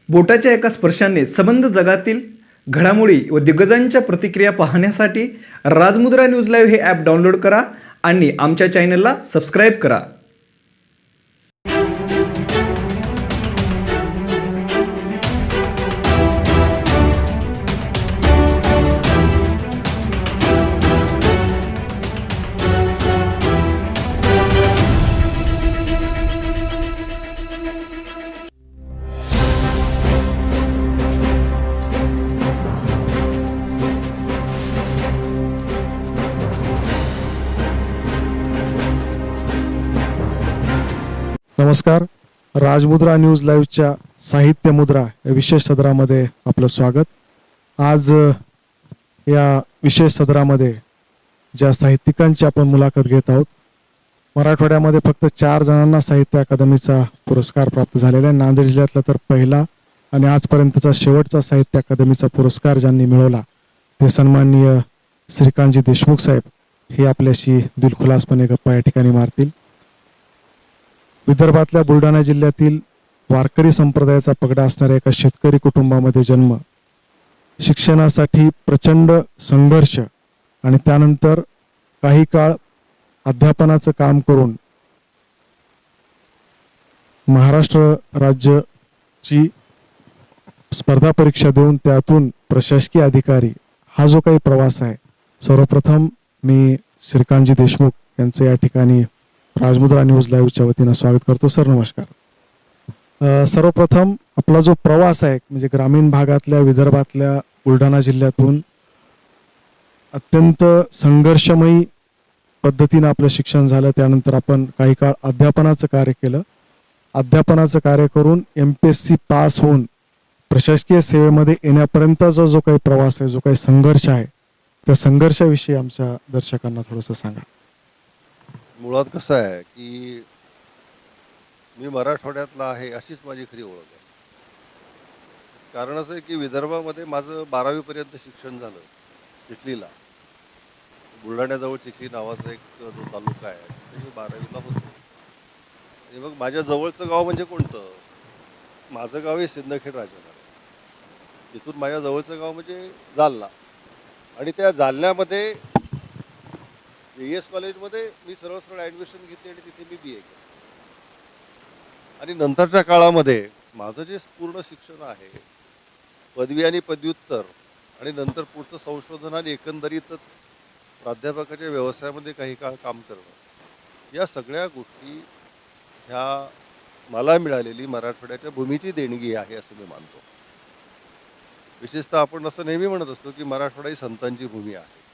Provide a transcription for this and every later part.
बोटाच्या एका स्पर्शाने संबंध जगातील घडामोडी व दिग्गजांच्या प्रतिक्रिया पाहण्यासाठी राजमुद्रा न्यूज लाईव्ह हे ॲप डाउनलोड करा आणि आमच्या चॅनलला सबस्क्राईब करा. नमस्कार. राजमुद्रा न्यूज लाईव्हच्या साहित्य मुद्रा या विशेष सदरामध्ये आपलं स्वागत. आज या विशेष सदरामध्ये ज्या साहित्यिकांची आपण मुलाखत घेत आहोत, मराठवाड्यामध्ये फक्त 4 जणांना साहित्य अकादमीचा पुरस्कार प्राप्त झालेला आहे. नांदेड जिल्ह्यातला तर पहिला आणि आजपर्यंतचा शेवटचा साहित्य अकादमीचा पुरस्कार ज्यांनी मिळवला ते सन्माननीय श्रीकांतजी देशमुख साहेब हे आपल्याशी दिलखुलासपणे गप्पा या ठिकाणी मारतील. विदर्भातल्या बुलढाणा जिल्ह्यातील वारकरी संप्रदायाचा पगडा असणाऱ्या एका शेतकरी कुटुंबामध्ये जन्म, शिक्षणासाठी प्रचंड संघर्ष आणि त्यानंतर काही काळ अध्यापनाचं काम करून महाराष्ट्र राज्याची स्पर्धा परीक्षा देऊन त्यातून प्रशासकीय अधिकारी हा जो काही प्रवास आहे, सर्वप्रथम मी श्रीकांतजी देशमुख यांचं या ठिकाणी राजमुद्रा न्यूज लाईव्हच्या वतीनं स्वागत करतो. सर नमस्कार. सर्वप्रथम आपला जो प्रवास आहे म्हणजे ग्रामीण भागातल्या विदर्भातल्या बुलढाणा जिल्ह्यातून अत्यंत संघर्षमयी पद्धतीनं आपलं शिक्षण झालं, त्यानंतर आपण काही काळ अध्यापनाचं कार्य केलं. अध्यापनाचं कार्य करून MPSC पास होऊन प्रशासकीय सेवेमध्ये येण्यापर्यंतचा जो काही प्रवास आहे, जो काही संघर्ष आहे, त्या संघर्षाविषयी आमच्या दर्शकांना थोडंसं सांगा. मुळात कसं आहे की मी मराठवाड्यातला आहे अशीच माझी खरी ओळख आहे. कारण असं आहे की विदर्भामध्ये माझं 12वी पर्यंत शिक्षण झालं चिखलीला. बुलढाण्याजवळ चिखली नावाचा एक जो तालुका आहे तिथे मी 12वीला होतो. आणि मग माझ्या जवळचं गाव म्हणजे कोणतं? माझं गाव आहे सिंदखेड राजानगर. तिथून माझ्या जवळचं गाव म्हणजे जालना. आणि त्या जालन्यामध्ये AS कॉलेजमध्ये मी सरळ ॲडमिशन घेतली आणि तिथे मी BA केलं. आणि नंतरच्या काळामध्ये माझं जे पूर्ण शिक्षण आहे, पदवी आणि पदव्युत्तर आणि नंतर पुढचं संशोधन आणि एकंदरीतच प्राध्यापकाच्या व्यवसायामध्ये काही काळ काम करणं, या सगळ्या गोष्टी ह्या मला मिळालेली मराठवाड्याच्या भूमीची देणगी आहे असं मी मानतो. विशेषतः आपण असं नेहमी म्हणत असतो की मराठवाडा ही संतांची भूमी आहे.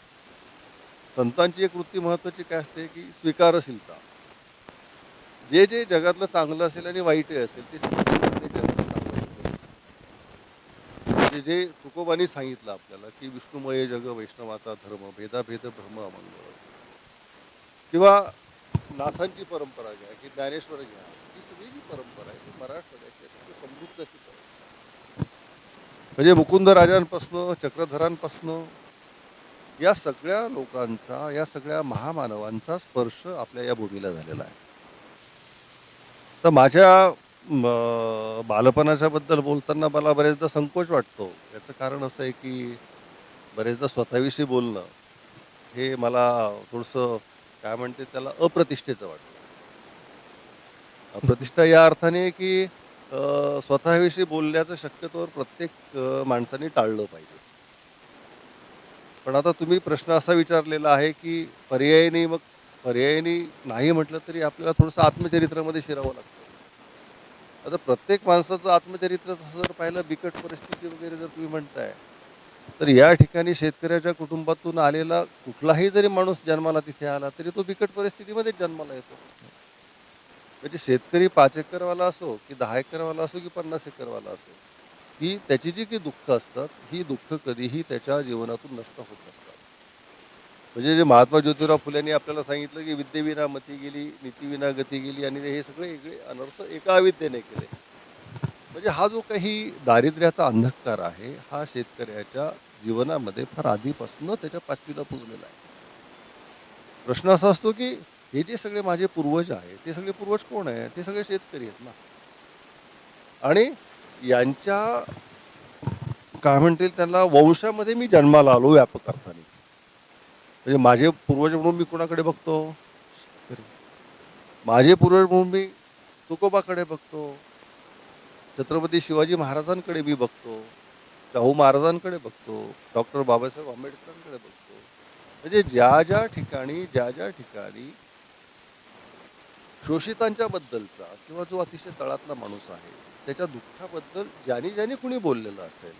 संतांची एक वृत्ती महत्त्वाची काय असते की स्वीकारशीलता. जे जे जगातलं चांगलं असेल आणि वाईटही असेल ते जगातलं चांगलं असेल. जे तुकोबांनी सांगितलं आपल्याला की विष्णुमय जग वैष्णवाचा धर्म, भेदाभेद भ्रम अमंगळ, किंवा नाथांची परंपरा घ्या की ज्ञानेश्वर घ्या, ही सगळी जी परंपरा आहे ती मराठवाड्याची अत्यंत समृद्ध अशी परंपरा. म्हणजे मुकुंद राजांपासनं चक्रधरांपासनं या सगळ्या लोकांचा, या सगळ्या महामानवांचा स्पर्श आपल्या या भूमीला झालेला आहे. तर माझ्या बालपणाच्या बद्दल बोलताना मला बरेचदा संकोच वाटतो. याचं कारण असं आहे की बरेचदा स्वतःविषयी बोलणं हे मला थोडंसं काय म्हणते त्याला अप्रतिष्ठेचं वाटतं. अप्रतिष्ठा या अर्थाने की स्वतःविषयी बोलण्याचं शक्यतोवर प्रत्येक माणसाने टाळलं पाहिजे. पण आता तुम्ही प्रश्न असा विचारलेला आहे की पर्यायी नाही म्हटलं तरी आपल्याला थोडंसं आत्मचरित्रामध्ये शिरावं लागतं. आता प्रत्येक माणसाचं आत्मचरित्र तसं जर पाहिलं, बिकट परिस्थिती वगैरे जर तुम्ही म्हणताय, तर या ठिकाणी शेतकऱ्याच्या कुटुंबातून आलेला कुठलाही जरी माणूस जन्माला तिथे आला तरी तो बिकट परिस्थितीमध्येच जन्माला येतो. म्हणजे शेतकरी 5 एकरवाला असो की 10 एकरवाला असो की 50 एकरवाला असो, ही त्याची जी काही दुःख असतात, ही दुःख कधीही त्याच्या जीवनातून नष्ट होत नसतात. म्हणजे जे महात्मा ज्योतिराव फुलेंनी आपल्याला सांगितलं की विद्येविना मती गेली, नीतीविना गती गेली, आणि हे सगळे वेगळे अनर्थ एका अविद्येने केले. म्हणजे हा जो काही दारिद्र्याचा अंधकार आहे, हा शेतकऱ्याच्या जीवनामध्ये फार आधीपासून त्याच्या पाचवीला पुजलेला आहे. प्रश्न असा असतो की हे जे सगळे माझे पूर्वज आहेत ते सगळे पूर्वज कोण आहेत? ते सगळे शेतकरी आहेत ना. आणि यांच्या काय म्हणतील त्यांना वंशामध्ये मी जन्माला आलो व्यापक अर्थाने. म्हणजे माझे पूर्वज म्हणून मी कोणाकडे बघतो? माझे पूर्वज म्हणून मी तुकोबाकडे बघतो, छत्रपती शिवाजी महाराजांकडे मी बघतो, शाहू महाराजांकडे बघतो, डॉक्टर बाबासाहेब आंबेडकरांकडे बघतो. म्हणजे ज्या ज्या ठिकाणी शोषितांच्या बद्दलचा किंवा जो अतिशय तळातला माणूस आहे त्याच्या दुःखाबद्दल ज्याने ज्याने कुणी बोललेलं असेल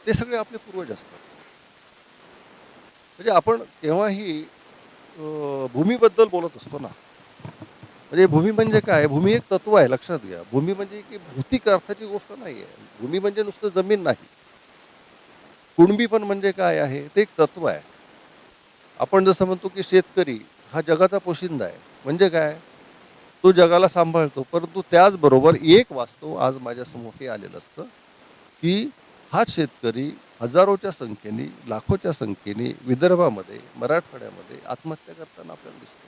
ते सगळे आपले पूर्वज असतात. म्हणजे आपण केव्हाही भूमीबद्दल बोलत असतो ना. म्हणजे भूमी म्हणजे काय? भूमी एक तत्व आहे, लक्षात घ्या. भूमी म्हणजे की भौतिक अर्थाची गोष्ट नाही आहे. भूमी म्हणजे नुसतं जमीन नाही. कुणबी पण म्हणजे काय आहे? ते एक तत्व आहे. आपण जसं म्हणतो की शेतकरी हा जगाचा पोशिंदा आहे. म्हणजे काय? तो जगाला सांभाळतो. परंतु त्याचबरोबर एक वास्तव आज माझ्यासमोर हे आलेलं असतं की हाच शेतकरी हजारोच्या संख्येने, लाखोच्या संख्येने विदर्भामध्ये, मराठवाड्यामध्ये आत्महत्या करताना आपल्याला दिसतो.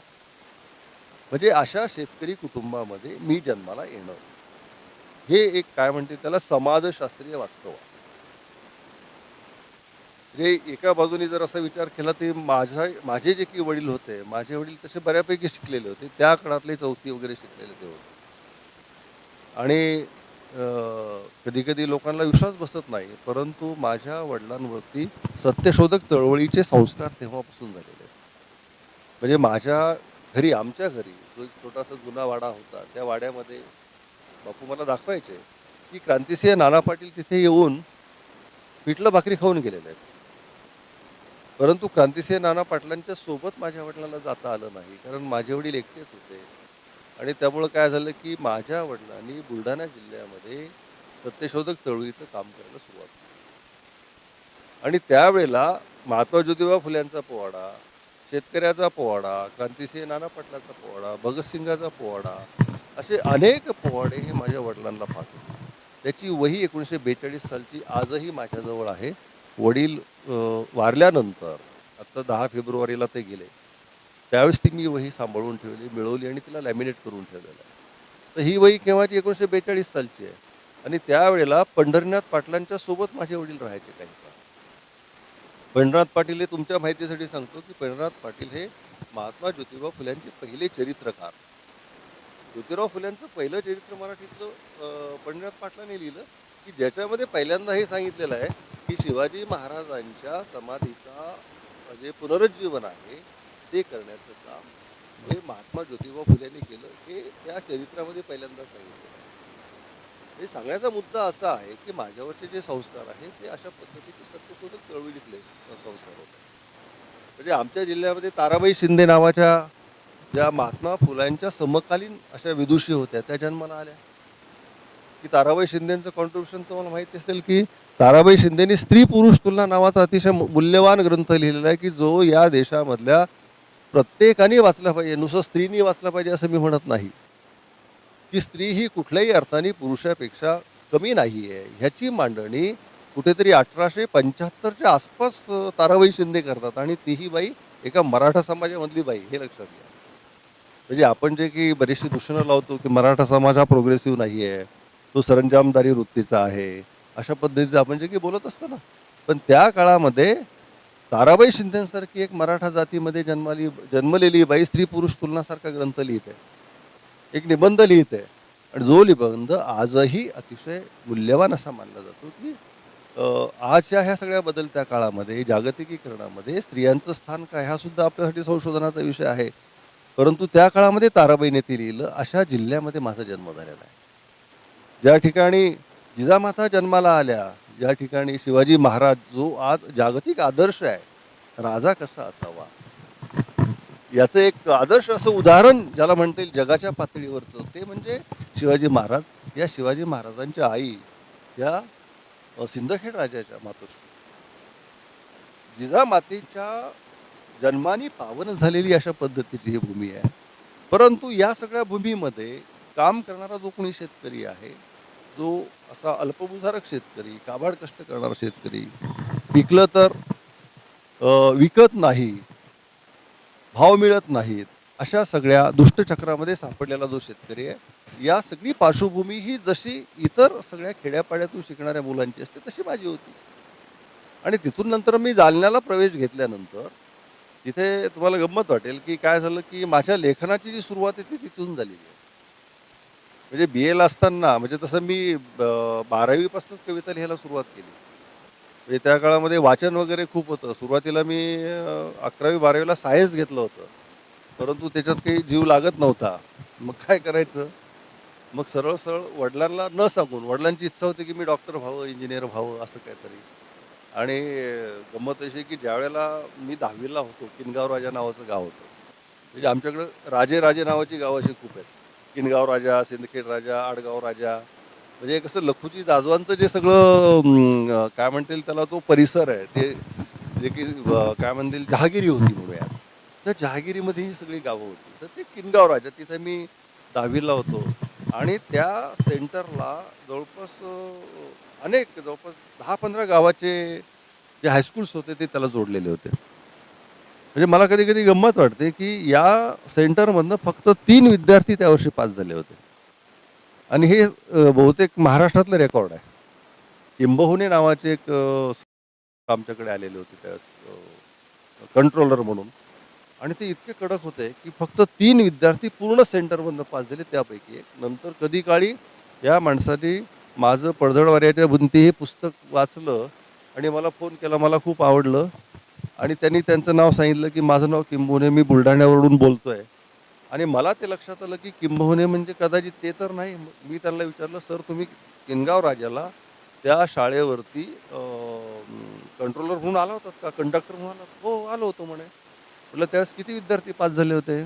म्हणजे अशा शेतकरी कुटुंबामध्ये मी जन्माला येणं हे एक काय म्हणते त्याला समाजशास्त्रीय वास्तव आहे. म्हणजे एका बाजूने जर असा विचार केला तर माझे जे काही वडील होते, माझे वडील तसे बऱ्यापैकी शिकलेले होते. त्या काळातले चौथी वगैरे शिकलेले ते होते. आणि कधी कधी लोकांना विश्वास बसत नाही, परंतु माझ्या वडिलांवरती सत्यशोधक चळवळीचे संस्कार तेव्हापासून झालेले आहेत. म्हणजे माझ्या घरी, आमच्या घरी जो एक छोटासा जुना वाडा होता, त्या वाड्यामध्ये बापू मला दाखवायचे की क्रांतिसिंह नाना पाटील तिथे येऊन पिठलं भाकरी खाऊन गेलेले आहेत. परंतु क्रांतिसिंह नाना पाटलांच्या सोबत माझ्या वडिलांना जाता आलं नाही, कारण माझे वडील एकटेच होते. आणि त्यामुळं काय झालं की माझ्या वडिलांनी बुलढाणा जिल्ह्यामध्ये सत्यशोधक चळवळीचं काम करायला सुरुवात केली. आणि त्यावेळेला महात्मा ज्योतिबा फुल्यांचा पोवाडा, शेतकऱ्याचा पोवाडा, क्रांतिसिंह नाना पाटलाचा पोवाडा, भगतसिंगाचा पोवाडा, असे अनेक पोवाडे हे माझ्या वडिलांना पाहत होते. त्याची वही 1942 सालची आजही माझ्याजवळ आहे. वडील वारल्यानंतर आता 10 फेब्रुवारीला ते गेले, त्यावेळेस ती मी वही सांभाळून ठेवली, मिळवली आणि तिला लॅमिनेट करून ठेवलेलं आहे. तर ही वही केव्हाची? 1942 सालची आहे. आणि त्यावेळेला पंढरीनाथ पाटलांच्या सोबत माझे वडील राहायचे काही काळ. पंढरीनाथ पाटील हे तुमच्या माहितीसाठी सांगतो की पंढरीनाथ पाटील हे महात्मा ज्योतिबा फुल्यांचे पहिले चरित्रकार. ज्योतिराव फुल्यांचं पहिलं चरित्र मराठीतलं पंढरीनाथ पाटलांनी लिहिलं की ज्याच्यामध्ये पहिल्यांदा हे सांगितलेलं आहे की शिवाजी महाराजांच्या समाधीचा जे पुनरुज्जीवन आहे ते करण्याचं काम हे महात्मा ज्योतिबा फुलेंनी केलं. हे त्या चरित्रामध्ये पहिल्यांदा सांगितलं. हे सांगण्याचा मुद्दा असा आहे की माझ्यावरचे जे संस्कार आहेत ते अशा पद्धतीचे सत्यशोधक चळवळीतले संस्कार होते. म्हणजे आमच्या जिल्ह्यामध्ये ताराबाई शिंदे नावाच्या ज्या महात्मा फुलांच्या समकालीन अशा विदुषी होत्या त्या जन्माला आल्या. की ताराबाई शिंदेचं कॉन्ट्रीब्युशन तुम्हाला माहिती असेल की ताराबाई शिंदेनी स्त्री पुरुष तुलना नावाचा अतिशय मूल्यवान ग्रंथ लिहिलेला आहे की जो या देशामधल्या प्रत्येकाने वाचला पाहिजे. नुसतं स्त्रीनी वाचला पाहिजे असं मी म्हणत नाही, की स्त्री ही कुठल्याही अर्थाने पुरुषापेक्षा कमी नाही आहे ह्याची मांडणी कुठेतरी 1875च्या आसपास ताराबाई शिंदे करतात. आणि तीही बाई एका मराठा समाजामधली बाई, हे लक्षात घ्या. म्हणजे आपण जे की बरीचशी दूषणं लावतो की मराठा समाज हा प्रोग्रेसिव्ह नाही आहे, तो सरंजामदारी वृत्तीचा आहे, अशा पद्धतीचं आपण जे की बोलत असतो ना. पण त्या काळामध्ये ताराबाई शिंदेसारखी एक मराठा जातीमध्ये जन्मलेली बाई स्त्री पुरुष तुलनासारखा ग्रंथ लिहित आहे, एक निबंध लिहित आहे. आणि जो निबंध आजही अतिशय मूल्यवान असा मानला जातो की आजच्या ह्या सगळ्या बदलत्या काळामध्ये, जागतिकीकरणामध्ये स्त्रियांचं स्थान काय हा सुद्धा आपल्यासाठी संशोधनाचा विषय आहे. परंतु त्या काळामध्ये ताराबाईने ते लिहिलं. अशा जिल्ह्यामध्ये माझा जन्म झालेला आहे, ज्या ठिकाणी जिजामाता जन्माला आल्या, ज्या ठिकाणी शिवाजी महाराज जो आज जागतिक आदर्श आहे, राजा कसा असावा याचं एक आदर्श असं उदाहरण ज्याला म्हणता येईल जगाच्या पातळीवरचं, ते म्हणजे शिवाजी महाराज. या शिवाजी महाराजांच्या आई या सिंदखेड राजाच्या मातोश्री जिजामातेच्या जन्माने पावन झालेली अशा पद्धतीची ही भूमी आहे. परंतु या सगळ्या भूमीमध्ये काम करणारा जो कोणी शेतकरी आहे, जो असा अल्पभूधारक शेतकरी, काबाड कष्ट करणारा शेतकरी, पिकलं तर विकत नाही, भाव मिळत नाहीत, अशा सगळ्या दुष्टचक्रामध्ये सापडलेला जो शेतकरी आहे, या सगळी पार्श्वभूमी ही जशी इतर सगळ्या खेड्यापाड्यातून शिकणाऱ्या मुलांची असते तशी माझी होती. आणि तिथून नंतर मी जालन्याला प्रवेश घेतल्यानंतर तिथे तुम्हाला गंमत वाटेल की काय झालं की माझ्या लेखनाची जी सुरुवात आहे ती तिथून झालेली आहे. म्हणजे बी एला असताना म्हणजे तसं मी 12वीपासूनच कविता लिहायला सुरुवात केली. म्हणजे त्या काळामध्ये वाचन वगैरे खूप होतं. सुरुवातीला मी 11वी-12वीला सायन्स घेतलं होतं. परंतु त्याच्यात काही जीव लागत नव्हता. मग काय करायचं? मग सरळ-सरळ वडिलांना न सांगून, वडिलांची इच्छा होती की मी डॉक्टर व्हावं, इंजिनियर व्हावं असं काहीतरी. आणि गंमत अशी की ज्यावेळेला मी 10वीला होतो, किनगाव राजा नावाचं गाव होतं. म्हणजे आमच्याकडं राजे नावाची गावं अशी खूप आहेत. किनगाव राजा, सिंदखेड राजा, आडगाव राजा. म्हणजे कसं लखुजी जाधवांचं जे सगळं काय म्हणतील त्याला तो परिसर आहे ते जे की काय म्हणतील जहागिरी होती म्हणूया. त्या जहागिरीमध्ये ही सगळी गावं होती. तर ते किनगाव राजा तिथे मी 10वीला होतो आणि त्या सेंटरला जवळपास जवळपास 10-15 गावाचे जे हायस्कूल्स होते ते त्याला जोडलेले होते. म्हणजे मला कधी-कधी गंमत वाटते, की या सेंटरमधनं फक्त 3 विद्यार्थी त्या वर्षी पास झाले होते. आणि हे बहुतेक महाराष्ट्रातलं रेकॉर्ड आहे. किंबहुने नावाचे एक आमच्याकडे आलेले होते त्या कंट्रोलर म्हणून. आणि ते इतके कडक होते, की फक्त 3 विद्यार्थी पूर्ण सेंटरमधनं पास झाले त्यापैकी एक. नंतर कधी काळी या माणसाने माझं पडझडवाऱ्याच्या भिंती हे पुस्तक वाचलं आणि मला फोन केला. मला खूप आवडलं आणि त्यांनी त्यांचं नाव सांगितलं, की माझं नाव किंबहुने, मी बुलढाण्यावरून बोलतोय. आणि मला ते लक्षात आलं, की किंबहुने म्हणजे कदाचित ते तर नाही. मी त्यांना विचारलं, "सर तुम्ही किनगाव राजाला त्या शाळेवरती कंट्रोलर म्हणून आला होतात का? कंडक्टर म्हणून आला?" "हो, आलो होतो" म्हणे. म्हटलं, "त्यावेळेस किती विद्यार्थी पास झाले होते?"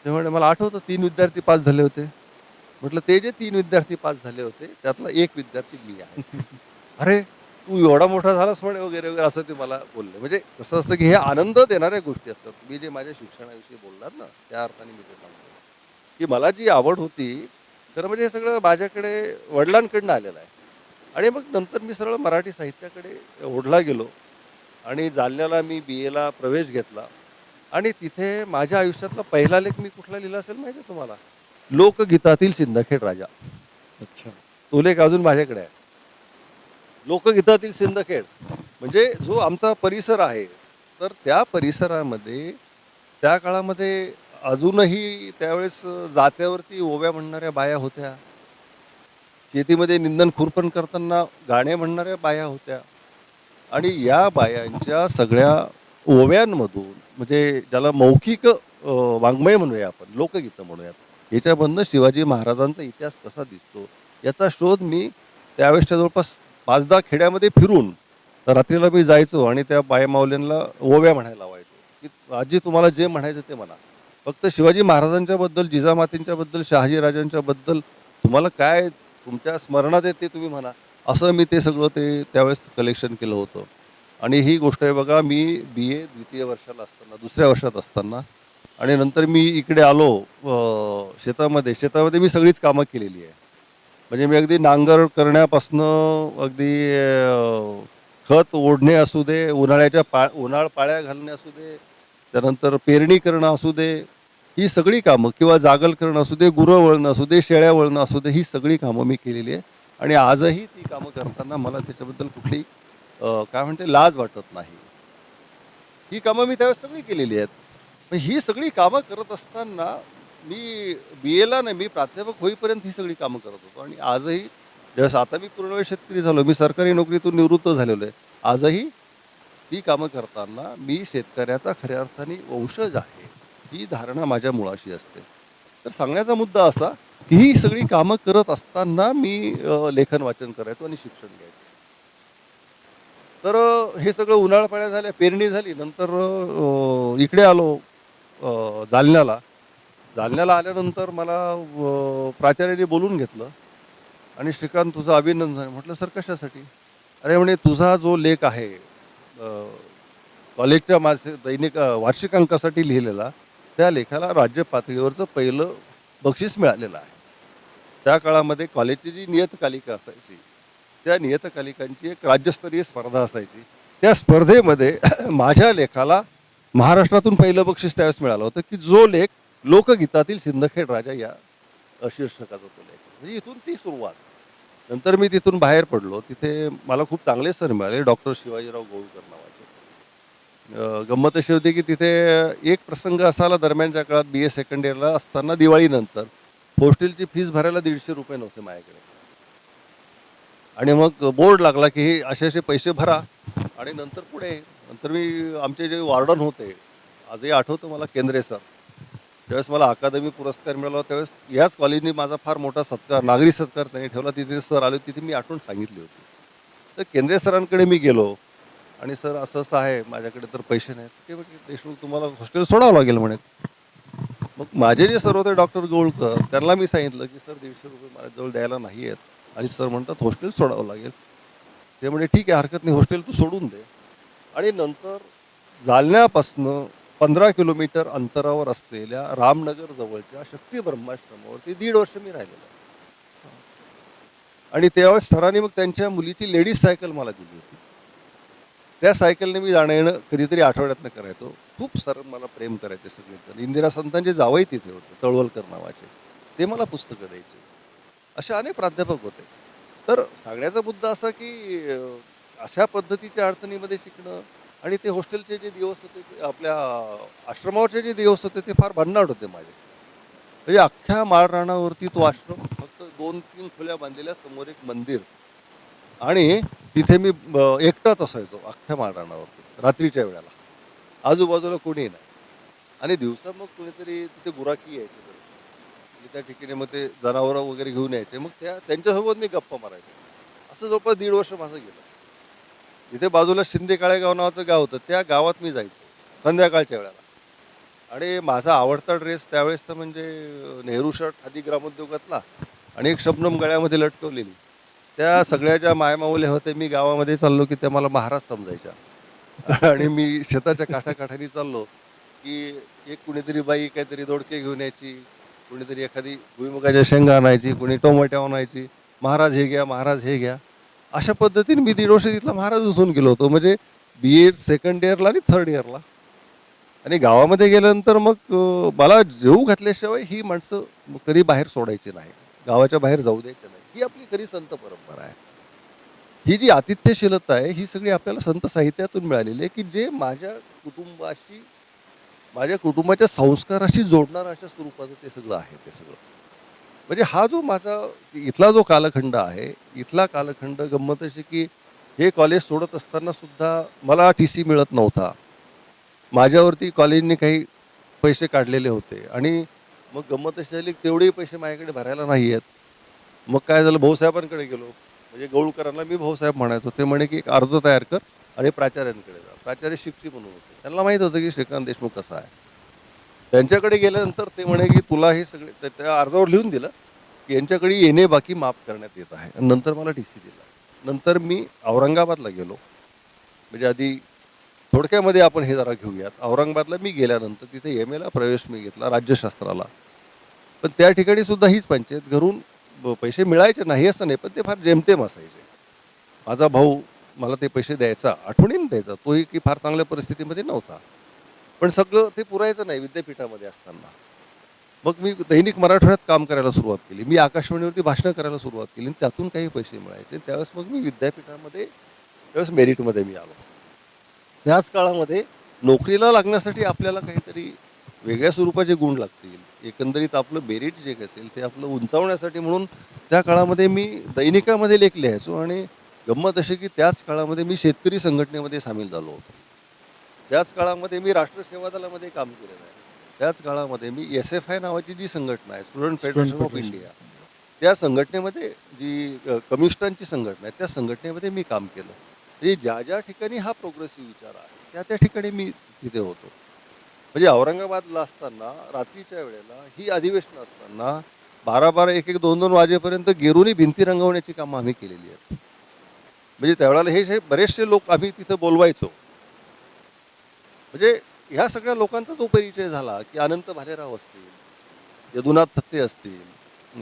ते म्हणे, "मला आठवतं 3 विद्यार्थी पास झाले होते." म्हटलं, "ते जे 3 विद्यार्थी पास झाले होते त्यातला एक विद्यार्थी मी आहे." "अरे, तू एवढा मोठा झालास म्हणे" वगैरे, वगैरे असं ते मला बोलले. म्हणजे कसं असतं, की हे आनंद देणाऱ्या गोष्टी असतात. तुम्ही जे माझ्या शिक्षणाविषयी बोललात ना, त्या अर्थाने मी ते सांगतो, की मला जी आवड होती, तर म्हणजे हे सगळं माझ्याकडे वडिलांकडनं आलेलं आहे. आणि मग नंतर मी सरळ मराठी साहित्याकडे ओढला गेलो आणि जालन्याला मी BAला प्रवेश घेतला. आणि तिथे माझ्या आयुष्यातला पहिला लेख मी कुठला लिहिला असेल माहिती आहे तुम्हाला? लोकगीतातील सिंदखेड राजा. अच्छा. तो लेख अजून माझ्याकडे आहे. लोकगीतातील सिंदखेड म्हणजे जो आमचा परिसर आहे, तर त्या परिसरामध्ये त्या काळामध्ये अजूनही त्यावेळेस जात्यावरती ओव्या म्हणणाऱ्या बाया होत्या. शेतीमध्ये निंदण खुरपण करताना गाणे म्हणणाऱ्या बाया होत्या. आणि या बायांच्या सगळ्या ओव्यांमधून म्हणजे ज्याला मौखिक वाङ्मय म्हणूया आपण, लोकगीतं म्हणूयात. याच्यामधनं शिवाजी महाराजांचा इतिहास कसा दिसतो याचा शोध मी त्यावेळेसच्या जवळपास 5-10 खेड्यामध्ये फिरून रात्रीला मी जायचो आणि त्या बाया माऊल्यांना ओव्या म्हणायला लावायचो, की आजी तुम्हाला जे म्हणायचं ते म्हणा. फक्त शिवाजी महाराजांच्याबद्दल, जिजामातींच्याबद्दल, शहाजीराजांच्याबद्दल तुम्हाला काय तुमच्या स्मरणात आहे ते तुम्ही म्हणा. असं मी ते सगळं ते त्यावेळेस कलेक्शन केलं होतं. आणि ही गोष्ट आहे बघा, मी BA द्वितीय वर्षाला असताना, दुसऱ्या वर्षात असताना आणि नंतर मी इकडे आलो शेतामध्ये मी सगळीच कामं केलेली आहे. म्हणजे मी अगदी नांगर करण्यापासनं अगदी खत ओढणे असू दे, उन्हाळ पाळ्या घालणे असू दे, त्यानंतर पेरणी करणं असू दे, ही सगळी कामं किंवा जागल करणं असू दे, गुरं वळणं असू दे, शेळ्या वळणं असू दे, ही सगळी कामं मी केलेली आहे. आणि आजही ती कामं करताना मला त्याच्याबद्दल कुठली काय म्हणते लाज वाटत नाही. ही कामं मी त्यावेळेस सगळी केलेली आहेत. पण ही सगळी कामं करत असताना मी BAला नाही, मी प्राध्यापक होईपर्यंत ही सगळी कामं करत होतो. आणि आजही ज्यावेळेस आता मी पूर्णवेळ शेतकरी झालो, मी सरकारी नोकरीतून निवृत्त झालेलो आहे. आजही ती कामं करताना मी शेतकऱ्याचा खऱ्या अर्थाने वंशज आहे, ही धारणा माझ्या मुळाशी असते. तर सांगण्याचा मुद्दा असा की ही सगळी कामं करत असताना मी लेखन वाचन करायचो आणि शिक्षण घ्यायचो. तर हे सगळं उन्हाळ पाळ्या झाल्या, पेरणी झाली. नंतर इकडे आलो जालन्याला. जालन्याला आल्यानंतर मला प्राचार्याने बोलून घेतलं आणि "श्रीकांत तुझं अभिनंदन." म्हटलं, "सर कशासाठी?" "अरे म्हणे तुझा जो लेख आहे कॉलेजच्या दैनिक वार्षिक अंकासाठी लिहिलेला, त्या लेखाला राज्य पातळीवरचं पहिलं बक्षीस मिळालेलं आहे." त्या काळामध्ये कॉलेजची जी नियतकालिका असायची, त्या नियतकालिकांची एक राज्यस्तरीय स्पर्धा असायची. त्या स्पर्धेमध्ये माझ्या लेखाला महाराष्ट्रातून पहिलं बक्षीस त्यावेळेस मिळालं होतं, की जो लेख लोकगीतातील सिंदखेड राजा या शीर्षकाचा तो लेख. म्हणजे इथून ती सुरुवात. नंतर मी तिथून बाहेर पडलो. तिथे मला खूप चांगले सर मिळाले, डॉक्टर शिवाजीराव गोळकर नावाचे. गंमत अशी होती की तिथे एक प्रसंग असा आला दरम्यानच्या काळात, BA सेकंड इयरला असताना दिवाळीनंतर हॉस्टेलची फीस भरायला ₹150 नव्हते माझ्याकडे. आणि मग बोर्ड लागला की हे असे पैसे भरा आणि नंतर पुढे. नंतर मी आमचे जे वॉर्डन होते, आजही आठवतं मला, केंद्रे सर, त्यावेळेस मला अकादमी पुरस्कार मिळाला. त्यावेळेस याच कॉलेजनी माझा फार मोठा सत्कार, नागरी सत्कार त्यांनी ठेवला. तिथे सर आले, तिथे मी आठवण सांगितली होती. तर केंद्रे सरांकडे मी गेलो आणि सर असं असं आहे, माझ्याकडे तर पैसे नाहीत. ते म्हटले, देशमुख तुम्हाला हॉस्टेल सोडावं लागेल म्हणे. मग माझे जे सर होते डॉक्टर गोळकर, त्यांना मी सांगितलं की सर ₹150 माझ्याजवळ द्यायला नाही आहेत आणि सर म्हणतात हॉस्टेल सोडावं लागेल. ते म्हणजे ठीक आहे, हरकत नाही, हॉस्टेल तू सोडून दे. आणि नंतर जालन्यापासनं 15 किलोमीटर अंतरावर असलेल्या रामनगर जवळच्या शक्ती ब्रह्माश्रमावरती 1.5 वर्ष मी राहिलेलो आहे. आणि त्यावेळेस सरांनी मग त्यांच्या मुलीची लेडीज सायकल मला दिली होती. त्या सायकलने मी जाणं येणं कधीतरी आठवड्यातनं करायचो. खूप सर मला प्रेम करायचे सगळेजण. इंदिरा संतांचे जावई तिथे होते, तळवलकर नावाचे, ते मला पुस्तकं द्यायचे. असे अनेक प्राध्यापक होते. तर सांगण्याचा मुद्दा असा की अशा पद्धतीच्या अडचणीमध्ये शिकणं आणि ते हॉस्टेलचे जे दिवस होते, ते आपल्या आश्रमावरचे जे दिवस होते, ते फार भन्नाट होते माझे. म्हणजे अख्ख्या माळरानावरती तो आश्रम, फक्त 2-3 खोल्या बांधलेल्या, समोर एक मंदिर, आणि तिथे मी एकटाच असायचो अख्ख्या माळरानावरती रात्रीच्या वेळेला. आजूबाजूला कोणी नाही. आणि दिवसा मग कुणीतरी तिथे गुराखी यायचे बरं. म्हणजे त्या ठिकाणी मग ते जनावरं वगैरे घेऊन यायचे. मग त्यांच्यासोबत मी गप्पा मारायचो. असं जवळपास 1.5 वर्ष माझं गेलं. तिथे बाजूला शिंदे काळेगाव नावाचं गाव होतं, त्या गावात मी जायचो संध्याकाळच्या वेळेला. आणि माझा आवडता ड्रेस त्यावेळेसचा म्हणजे नेहरू शर्ट, खादी ग्रामोद्योगातला, आणि एक शबनम गळ्यामध्ये लटकवलेली. त्या सगळ्या ज्या मायमाऊल्या होत्या, मी गावामध्ये चाललो की त्या मला महाराज समजायच्या. आणि मी शेताच्या काठाकाठाने चाललो की एक कुणीतरी बाई काहीतरी दोडके घेऊन यायची, कुणीतरी एखादी भुईमुगाच्या शेंगा आणायची, कुणी टोमॅटो आणायची. महाराज हे घ्या, महाराज हे घ्या. अशा पद्धतीने मी 1.5 वर्ष तिथला महाराजच होऊन गेलो होतो. म्हणजे BA सेकंड इयरला आणि थर्ड इयरला. आणि गावामध्ये गेल्यानंतर मग मला जेऊ घातल्याशिवाय ही माणसं कधी बाहेर सोडायची नाही, गावाच्या बाहेर जाऊ द्यायची नाही. ही आपली खरी संत परंपरा आहे. ही जी आतिथ्यशीलता आहे, ही सगळी आपल्याला संत साहित्यातून मिळालेली आहे, की जे माझ्या कुटुंबाशी, माझ्या कुटुंबाच्या संस्काराशी जोडणारं अशा स्वरूपाचं ते सगळं आहे. ते सगळं म्हणजे हा जो माझा इथला जो कालखंड आहे, इथला कालखंड गंमत अशी की हे कॉलेज सोडत असताना सुद्धा मला TC मिळत नव्हता. माझ्यावरती कॉलेजने काही पैसे काढलेले होते. आणि मग गंमत अशी झाली, तेवढेही पैसे माझ्याकडे भरायला नाही आहेत. मग काय झालं, भाऊसाहेबांकडे गेलो. म्हणजे गौळकरांना मी भाऊसाहेब म्हणायचो. ते म्हणे की एक अर्ज तयार कर आणि प्राचार्यांकडे जा. प्राचार्य शिक्षी म्हणून होते, त्यांना माहीत होतं की श्रीकांत देशमुख कसा आहे. त्यांच्याकडे गेल्यानंतर ते म्हणे की तुला हे सगळे, त्या अर्जावर लिहून दिलं की यांच्याकडे येणे बाकी माफ करण्यात येत आहे. आणि नंतर मला TC दिला. नंतर मी औरंगाबादला गेलो. म्हणजे आधी थोडक्यामध्ये आपण हे जरा घेऊयात. औरंगाबादला मी गेल्यानंतर तिथे MA ला प्रवेश मी घेतला, राज्यशास्त्राला. पण त्या ठिकाणी सुद्धा हीच पंचायत. घरून पैसे मिळायचे नाही असं नाही, पण ते फार जेमतेम असायचे. माझा भाऊ मला ते पैसे द्यायचा, आठवणीने द्यायचा. तोही की फार चांगल्या परिस्थितीमध्ये नव्हता. पण सगळं ते पुरायचं नाही विद्यापीठामध्ये असताना. मग मी दैनिक मराठवाड्यात काम करायला सुरुवात केली. मी आकाशवाणीवरती भाषणं करायला सुरुवात केली आणि त्यातून काही पैसे मिळायचे. त्यावेळेस मग मी विद्यापीठामध्ये, त्यावेळेस मेरिटमध्ये मी आलो. त्याच काळामध्ये नोकरीला लागण्यासाठी आपल्याला काहीतरी वेगळ्या स्वरूपाचे गुण लागतील. एकंदरीत आपलं मेरिट जे असेल ते आपलं उंचावण्यासाठी म्हणून त्या काळामध्ये मी दैनिकामध्ये लेख लिहायचो. आणि गंमत अशी की त्याच काळामध्ये मी शेतकरी संघटनेमध्ये सामील झालो होतो. त्याच काळामध्ये मी राष्ट्र सेवा दलामध्ये काम केलेलं आहे. त्याच काळामध्ये मी SFI नावाची जी संघटना आहे, स्टुडंट फेडरेशन ऑफ इंडिया, त्या संघटनेमध्ये, जी कम्युनिस्टांची संघटना आहे, त्या संघटनेमध्ये मी काम केलं. म्हणजे ज्या ज्या ठिकाणी हा प्रोग्रेसिव्ह विचार आहे, त्या त्या ठिकाणी मी तिथे होतो. म्हणजे औरंगाबादला असताना रात्रीच्या वेळेला ही अधिवेशनं असताना 12-12, 1-1, 2-2 वाजेपर्यंत गेरुनी भिंती रंगवण्याची कामं आम्ही केलेली आहेत. म्हणजे त्यावेळेला हे बरेचसे लोक आम्ही तिथं बोलवायचो. म्हणजे ह्या सगळ्या लोकांचा जो परिचय झाला की अनंत भालेराव असतील, यदुनाथ थत्ते असतील,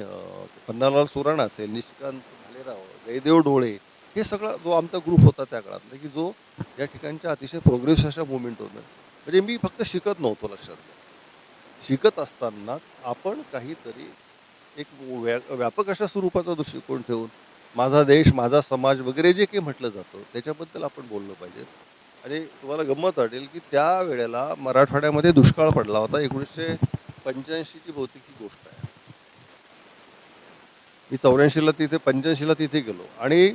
पन्नालाल सुराणा असेल, निशिकांत भालेराव, जयदेव डोळे, हे सगळा जो आमचा ग्रुप होता त्या काळातला, की जो या ठिकाणच्या अतिशय प्रोग्रेसिव्ह अशा मुवमेंट होतं. म्हणजे मी फक्त शिकत नव्हतो, लक्षात घ्या. शिकत असतानाच आपण काहीतरी एक व्यापक अशा स्वरूपाचा दृष्टिकोन ठेवून माझा देश, माझा समाज वगैरे जे काही म्हटलं जातं त्याच्याबद्दल आपण बोललं पाहिजे. आणि तुम्हाला गंमत वाटेल की त्या वेळेला मराठवाड्यामध्ये दुष्काळ पडला होता. 1985ची बहुतेक ही गोष्ट आहे. मी 84ला तिथे 85ला तिथे गेलो आणि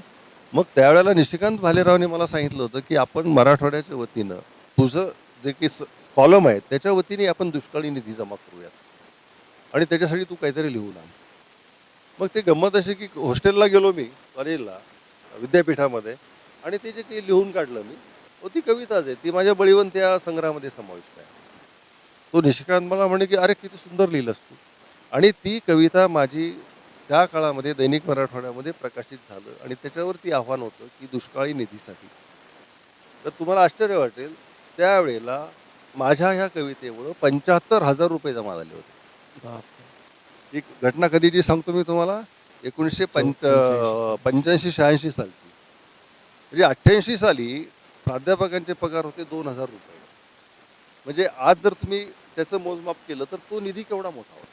मग त्यावेळेला निशिकांत भालेरावने मला सांगितलं होतं की आपण मराठवाड्याच्या वतीनं तुझं जे काही कॉलम आहे त्याच्या वतीने आपण दुष्काळी निधी जमा करूयात आणि त्याच्यासाठी तू काहीतरी लिहून आण. मग ते गंमत अशी की हॉस्टेलला गेलो मी कॉलेजला विद्यापीठामध्ये आणि ते जे काही लिहून काढलं मी ती कविताच आहे. ती माझ्या बळीवंत या संग्रहामध्ये समाविष्ट आहे. तो निशिकांत मला म्हणे की अरे किती सुंदर लिहिलंस तू. आणि ती कविता माझी त्या काळामध्ये दैनिक मराठवाड्यामध्ये प्रकाशित झालं आणि त्याच्यावरती आव्हान होतं की दुष्काळी निधीसाठी. तर तुम्हाला आश्चर्य वाटेल त्यावेळेला माझ्या ह्या कवितेमुळं 75,000 रुपये जमा झाले होते. ही घटना कधीची सांगतो मी तुम्हाला, 1985-86 सालची. म्हणजे 88 साली प्राध्यापकांचे पगार होते 2,000 रुपये. म्हणजे आज जर तुम्ही त्याचं मोजमाप केलं तर तो निधी केवढा मोठा होता.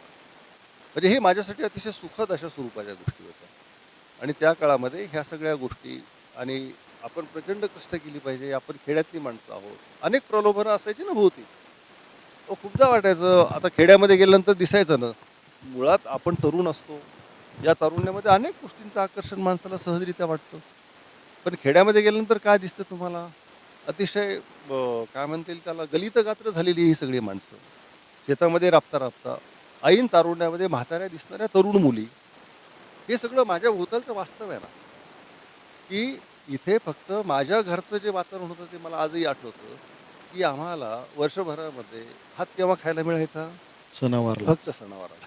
म्हणजे हे माझ्यासाठी अतिशय सुखद अशा स्वरूपाच्या गोष्टी होत्या. आणि त्या काळामध्ये ह्या सगळ्या गोष्टी आणि आपण प्रचंड कष्ट केली पाहिजे. आपण खेड्यातली माणसं आहोत. अनेक प्रलोभनं असायची ना भोवती. खूपदा वाटायचं आता खेड्यामध्ये गेल्यानंतर दिसायचं ना, मुळात आपण तरुण असतो. या तारुण्यामध्ये अनेक गोष्टींचं आकर्षण माणसाला सहजरित्या वाटतं. पण खेड्यामध्ये गेल्यानंतर काय दिसतं तुम्हाला? अतिशय काय म्हणता येईल त्याला गलितगात्र झालेली ही सगळी माणसं. शेतामध्ये राबता ऐन तारुण्यामध्ये म्हाताऱ्या दिसणाऱ्या तरुण मुली. हे सगळं माझ्या भोवतालचं वास्तव आहे ना, की इथे फक्त माझ्या घरचं जे वातावरण होतं ते मला आजही आठवतं, की आम्हाला वर्षभरामध्ये भात केव्हा खायला मिळायचा? सणावारला. फक्त सणावाराला.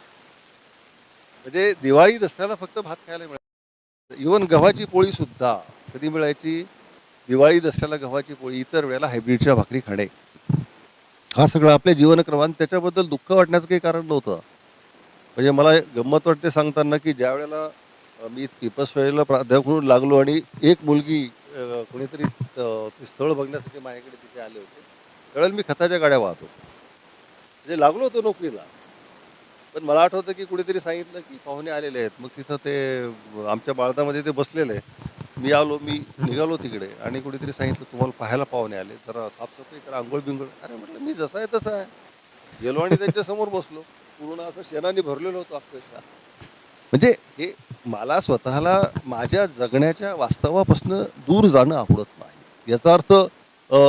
म्हणजे दिवाळी दसऱ्याला फक्त भात खायला मिळायचं. इव्हन गव्हाची पोळी सुद्धा कधी मिळायची? दिवाळी दसऱ्याला गव्हाची पोळी, इतर वेळेला हायब्रिडच्या भाकरी खाणे. हा सगळा आपल्या जीवनक्रमात त्याच्याबद्दल दुःख वाटण्याचं काही कारण नव्हतं. म्हणजे मला गंमत वाटते सांगताना की ज्या वेळेला मी पीपल्स वेळेला प्राध्यापक म्हणून लागलो आणि एक मुलगी कोणीतरी ते स्थळ बघण्यासाठी माझ्याकडे तिथे आले होते. त्यावेळेला मी खताच्या गाड्या वाहतो. म्हणजे लागलो होतो नोकरीला. पण मला आठवतं की कुणीतरी सांगितलं की पाहुणे आलेले आहेत. मग तिथं ते आमच्या बाळदामध्ये ते बसलेले. मी निघालो तिकडे आणि कुणीतरी सांगितलं तुम्हाला पाहायला पाहुणे आले, जरा साफसफाई करा, अंघोळ बिंघोळ. अरे म्हटलं मी जसा आहे तसा आहे. गेलो आणि त्यांच्यासमोर बसलो. पूर्ण असं शेणाने भरलेलो होतो अक्षरशः. म्हणजे हे मला स्वतःला माझ्या जगण्याच्या वास्तवापासून दूर जाणं आवडत नाही. याचा अर्थ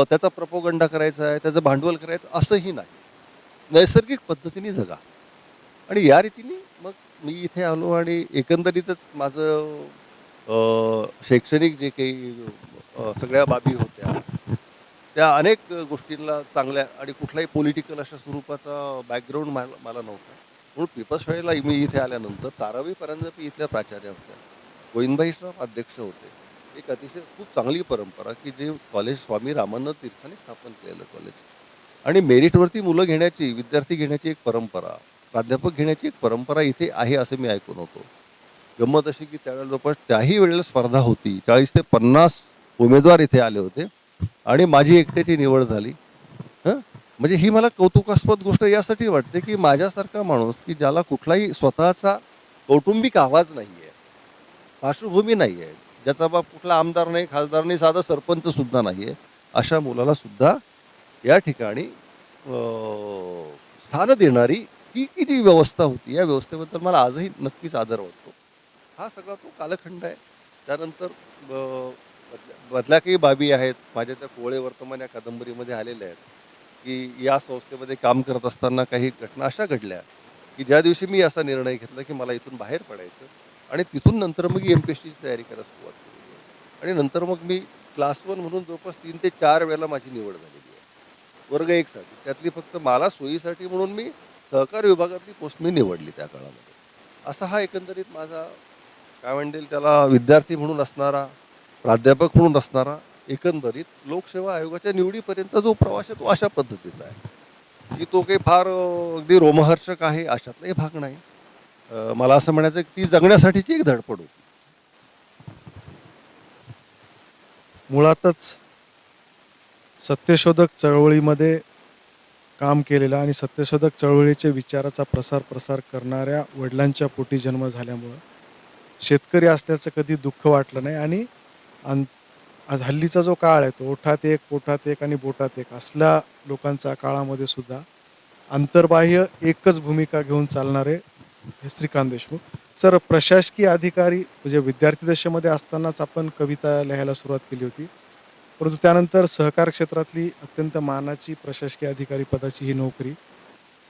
त्याचा प्रपोगंडा करायचा आहे, त्याचं भांडवल करायचं असंही नाही. नैसर्गिक पद्धतीने जगा. आणि या रीतीने मग मी इथे आलो आणि एकंदरीतच माझं शैक्षणिक जे काही सगळ्या बाबी होत्या त्या अनेक गोष्टींना चांगल्या आणि कुठलाही पॉलिटिकल अशा स्वरूपाचा बॅकग्राऊंड मला नव्हता. म्हणून पीपल्स शाळेला मी इथे आल्यानंतर ताराबाई परांजपे इथल्या प्राचार्या होत्या. गोविंदभाई श्रॉफ अध्यक्ष होते. एक अतिशय खूप चांगली परंपरा की जे कॉलेज स्वामी रामानंद तीर्थांनी स्थापन केलेलं कॉलेज. आणि मेरिटवरती मुलं घेण्याची, विद्यार्थी घेण्याची एक परंपरा, प्राध्यापक घेण्याची एक परंपरा इथे आहे असं मी ऐकून होतो. गंमत अशी की त्यावेळेला जवळपास त्याही वेळेला स्पर्धा होती. 40 ते 50 उमेदवार इथे आले होते आणि माझी एकट्याची निवड झाली. हं, म्हणजे ही मला कौतुकास्पद गोष्ट यासाठी वाटते की माझ्यासारखा माणूस की ज्याला कुठलाही स्वतःचा कौटुंबिक आवाज नाही आहे, पार्श्वभूमी नाही आहे, ज्याचा बाप कुठला आमदार नाही, खासदार नाही, साधा सरपंच सुद्धा नाही आहे, अशा मुलाला सुद्धा या ठिकाणी स्थान देणारी ही जी व्यवस्था होती, या व्यवस्थेबद्दल मला आजही नक्कीच आदर वाटतो. हा सगळा तो कालखंड आहे. त्यानंतर बदल्या काही बाबी आहेत माझ्या त्या कोवळे वर्तमान या कादंबरीमध्ये आलेल्या आहेत की या संस्थेमध्ये काम करत असताना काही घटना अशा घडल्या की ज्या दिवशी मी असा निर्णय घेतला की मला इथून बाहेर पडायचं आणि तिथून नंतर मग MPSCची तयारी करायला सुरुवात केली. आणि नंतर मग मी क्लास 1 म्हणून जवळपास 3 ते 4 वेळेला माझी निवड झालेली आहे वर्ग 1 साठी. त्यातली फक्त मला सोयीसाठी म्हणून मी सहकार विभागातली पोस्ट मी निवडली त्या काळामध्ये. असा हा एकंदरीत माझा काय म्हणतील त्याला विद्यार्थी म्हणून असणारा, प्राध्यापक म्हणून असणारा, एकंदरीत लोकसेवा आयोगाच्या निवडीपर्यंत जो प्रवास आहे तो अशा पद्धतीचा आहे की तो काही फार अगदी रोमहर्षक आहे अशातलाही भाग नाही. मला असं म्हणायचं की ती जगण्यासाठीची एक धडपड होती. मुळातच सत्यशोधक चळवळीमध्ये काम केलेला आणि सत्यशोधक चळवळीचे विचाराचा प्रसार करणाऱ्या वडिलांच्या पोटी जन्म झाल्यामुळं शेतकरी असण्याचं कधी दुःख वाटलं नाही आणि आज हल्लीचा जो काळ आहे तो ओठात एक पोटात एक आणि बोटात एक असल्या लोकांच्या काळामध्ये सुद्धा अंतर्बाह्य एकच भूमिका घेऊन चालणारे हे श्रीकांत देशमुख. सर, प्रशासकीय अधिकारी म्हणजे विद्यार्थी दशेमध्ये असतानाच आपण कविता लिहायला सुरुवात केली होती, परंतु त्यानंतर सहकार क्षेत्रातली अत्यंत मानाची प्रशासकीय अधिकारी पदाची ही नोकरी,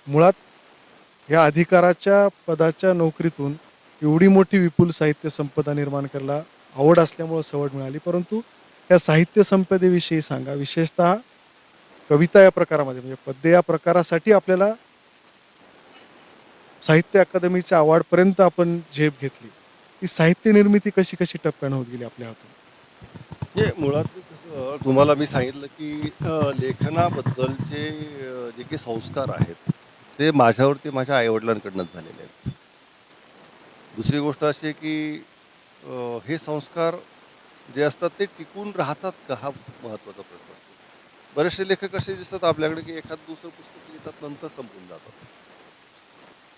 मुळात ह्या अधिकाराच्या पदाच्या नोकरीतून एवढी मोठी विपुल साहित्य संपदा निर्माण करायला आवड असल्यामुळं सवड मिळाली. परंतु या साहित्य संपदेविषयी सांगा, विशेषतः कविता या प्रकारामध्ये म्हणजे पद्य या प्रकारासाठी आपल्याला साहित्य अकादमीच्या अवॉर्डपर्यंत आपण झेप घेतली. ही साहित्य निर्मिती कशी कशी टप्प्यानं होत गेली आपल्या हातून? म्हणजे मुळात कसं तुम्हाला मी सांगितलं की लेखनाबद्दलचे जे काही संस्कार आहेत ते माझ्यावरती माझ्या आईवडिलांकडूनच झालेले आहेत. दुसरी गोष्ट अशी आहे की हे संस्कार जे असतात ते टिकून राहतात का हा महत्त्वाचा प्रश्न असतो. बरेचसे लेखक असे दिसतात आपल्याकडे की एखाद दुसरं पुस्तक लिहितात नंतर संपून जातात.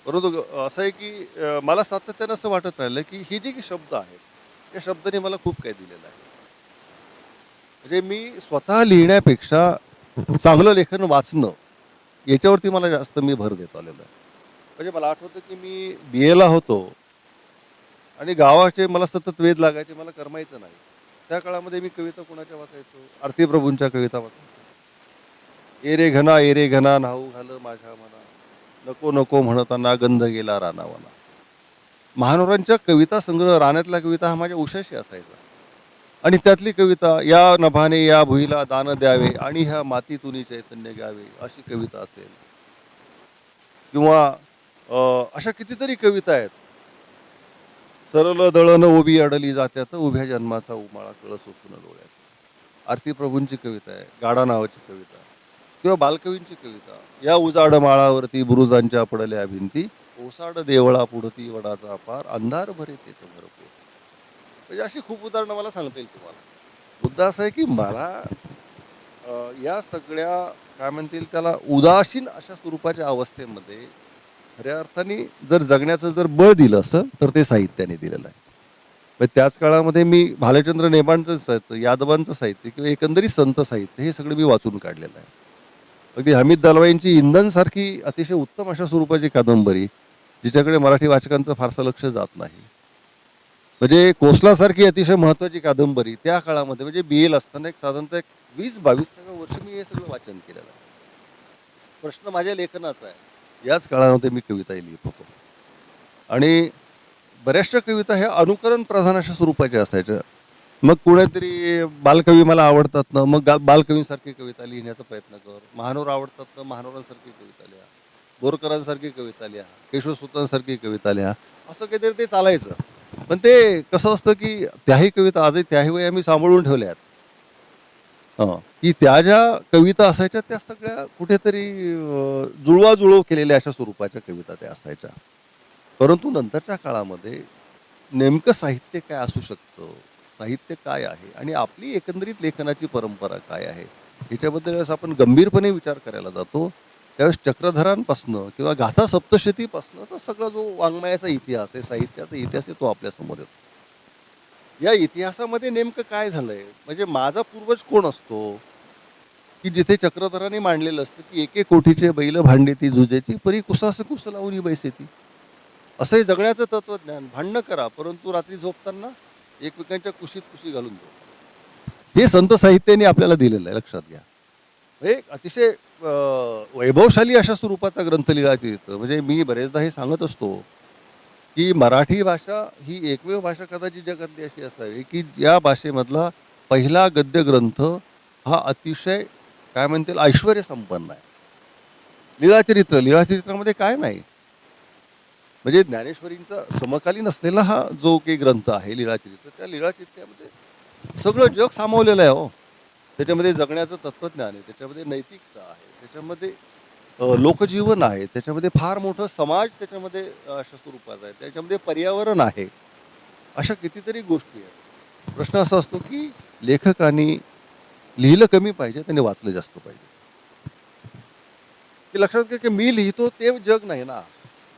परंतु असं आहे की मला सातत्यानं असं वाटत राहिलं की हे जे काही शब्द आहेत या शब्दाने मला खूप काही दिलेलं आहे. म्हणजे मी स्वतः लिहिण्यापेक्षा चांगलं लेखन वाचणं याच्यावरती मला जास्त मी भर देत आलेलो आहे. म्हणजे मला आठवतं की मी BAला होतो आणि गावाचे मला सतत वेध लागायचे, मला करमायचं नाही. त्या काळामध्ये मी कविता कोणाच्या वाचायचो? आरती प्रभूंच्या कविता वाचायचो. ए रे घना न्हाऊ घाल माझ्या मना, नको नको म्हणताना गंध गेला रानावाना. महानोरांच्या कविता संग्रह, रानातल्या कविता हा माझ्या उशाशी असायचा. आणि त्यातली कविता, या नभाने या भुईला दान द्यावे आणि ह्या मातीतून चैतन्य घ्यावे, अशी कविता असेल. किंवा अशा कितीतरी कविता आहेत. सरळ दळण उभी अडली जात्यात, उभ्या जन्माचा उमाळा कळस ओसून डोळ्यात. आरती प्रभूंची कविता आहे, गाडा नावाची कविता. किंवा बालकवींची कविता, या उजाड माळावरती बुरुजांच्या पडल्या भिंती, ओसाड देवळा पुढती वडाचा पार, अंधार भरे तेच भरपूर. म्हणजे अशी खूप उदाहरणं मला सांगता येईल तुम्हाला. मुद्दा असा आहे की मला या सगळ्या काय म्हणतील त्याला उदासीन अशा स्वरूपाच्या अवस्थेमध्ये खऱ्या अर्थाने जर जगण्याचं जर बळ दिलं असं तर ते साहित्याने दिलेलं आहे. पण त्याच काळामध्ये मी भालचंद्र नेमांचं साहित्य, यादवांचं साहित्य किंवा एकंदरीत संत साहित्य हे सगळं मी वाचून काढलेलं आहे. अगदी हमीद दलवाईंची इंधनसारखी अतिशय उत्तम अशा स्वरूपाची कादंबरी जिच्याकडे मराठी वाचकांचं फारसं लक्ष जात नाही. म्हणजे कोसलासारखी अतिशय महत्त्वाची कादंबरी त्या काळामध्ये म्हणजे BAला असताना एक साधारणतः 20-22 वर्ष मी हे सगळं वाचन केलेलं आहे. प्रश्न माझ्या लेखनाचा आहे. याच काळामध्ये मी कविताही लिहित होतो आणि बऱ्याचशा कविता ह्या अनुकरण प्रधान अशा स्वरूपाच्या असायच्या. मग कुणीतरी बालकवी मला आवडतात ना, मग बालकवींसारखी कविता लिहिण्याचा प्रयत्न कर. महानोर आवडतात ना, महानोरांसारखी कविता लिहा. बोरकरांसारखी कविता लिहा, केशवसुतांसारखी कविता लिहा, असं काहीतरी ते चालायचं. पण ते कसं असतं की त्याही कविता आजही त्याही वेळी आम्ही सांभाळून ठेवल्या आहेत. की त्या ज्या कविता असायच्या त्या सगळ्या कुठेतरी जुळवाजुळव केलेल्या अशा स्वरूपाच्या कविता त्या असायच्या. परंतु नंतरच्या काळामध्ये नेमकं साहित्य काय असू शकतं, साहित्य काय आहे आणि आपली एकंदरीत लेखनाची परंपरा काय आहे याच्याबद्दल ज्यावेळेस आपण गंभीरपणे विचार करायला जातो त्यावेळेस चक्रधरांपासनं किंवा गाथा सप्तशतीपासनं तर सगळा जो वाङ्मयाचा इतिहास आहे, साहित्याचा इतिहास आहे, तो आपल्यासमोर येतो. या इतिहासामध्ये नेमकं काय झालंय, म्हणजे माझा पूर्वज कोण असतो की जिथे चक्रधरांनी मांडलेलं असतं की एके कोठीचे बैल भांडे ती जुजेची परी कुसास कुस लावून बैसेती. असंही जगण्याचं तत्वज्ञान, भांडणं करा परंतु रात्री झोपताना एकमेकांच्या कुशीत कुशी घालून झोपा. हे संत साहित्याने आपल्याला दिलेलं आहे, लक्षात घ्या. एक अतिशय वैभवशाली अशा स्वरूपाचा ग्रंथ लिहायचा. म्हणजे मी बरेचदा हे सांगत असतो की मराठी भाषा ही एकमेव भाषा कदाचित जगातली अशी असावी की या भाषेमधला पहिला गद्य ग्रंथ हा अतिशय काय म्हणतील ऐश्वर्य संपन्न आहे. लीळाचरित्रामध्ये काय नाही, म्हणजे ज्ञानेश्वरींचा समकालीन असलेला हा जो काही ग्रंथ आहे लीळाचरित्र, त्या लीळाचरित्रामध्ये सगळं जग सामावलेलं आहे. हो, त्याच्यामध्ये जगण्याचं तत्त्वज्ञान आहे, त्याच्यामध्ये नैतिकता आहे, त्याच्यामध्ये लोकजीवन आहे, त्याच्यामध्ये फार मोठं समाज त्याच्यामध्ये अशा स्वरूपाचा आहे, त्याच्यामध्ये पर्यावरण आहे, अशा कितीतरी गोष्टी आहेत. प्रश्न असा असतो की लेखकांनी लिहिलं कमी पाहिजे, त्यांनी वाचलं जास्त पाहिजे. की लक्षात घ्या की मी लिहितो ते जग नाही ना,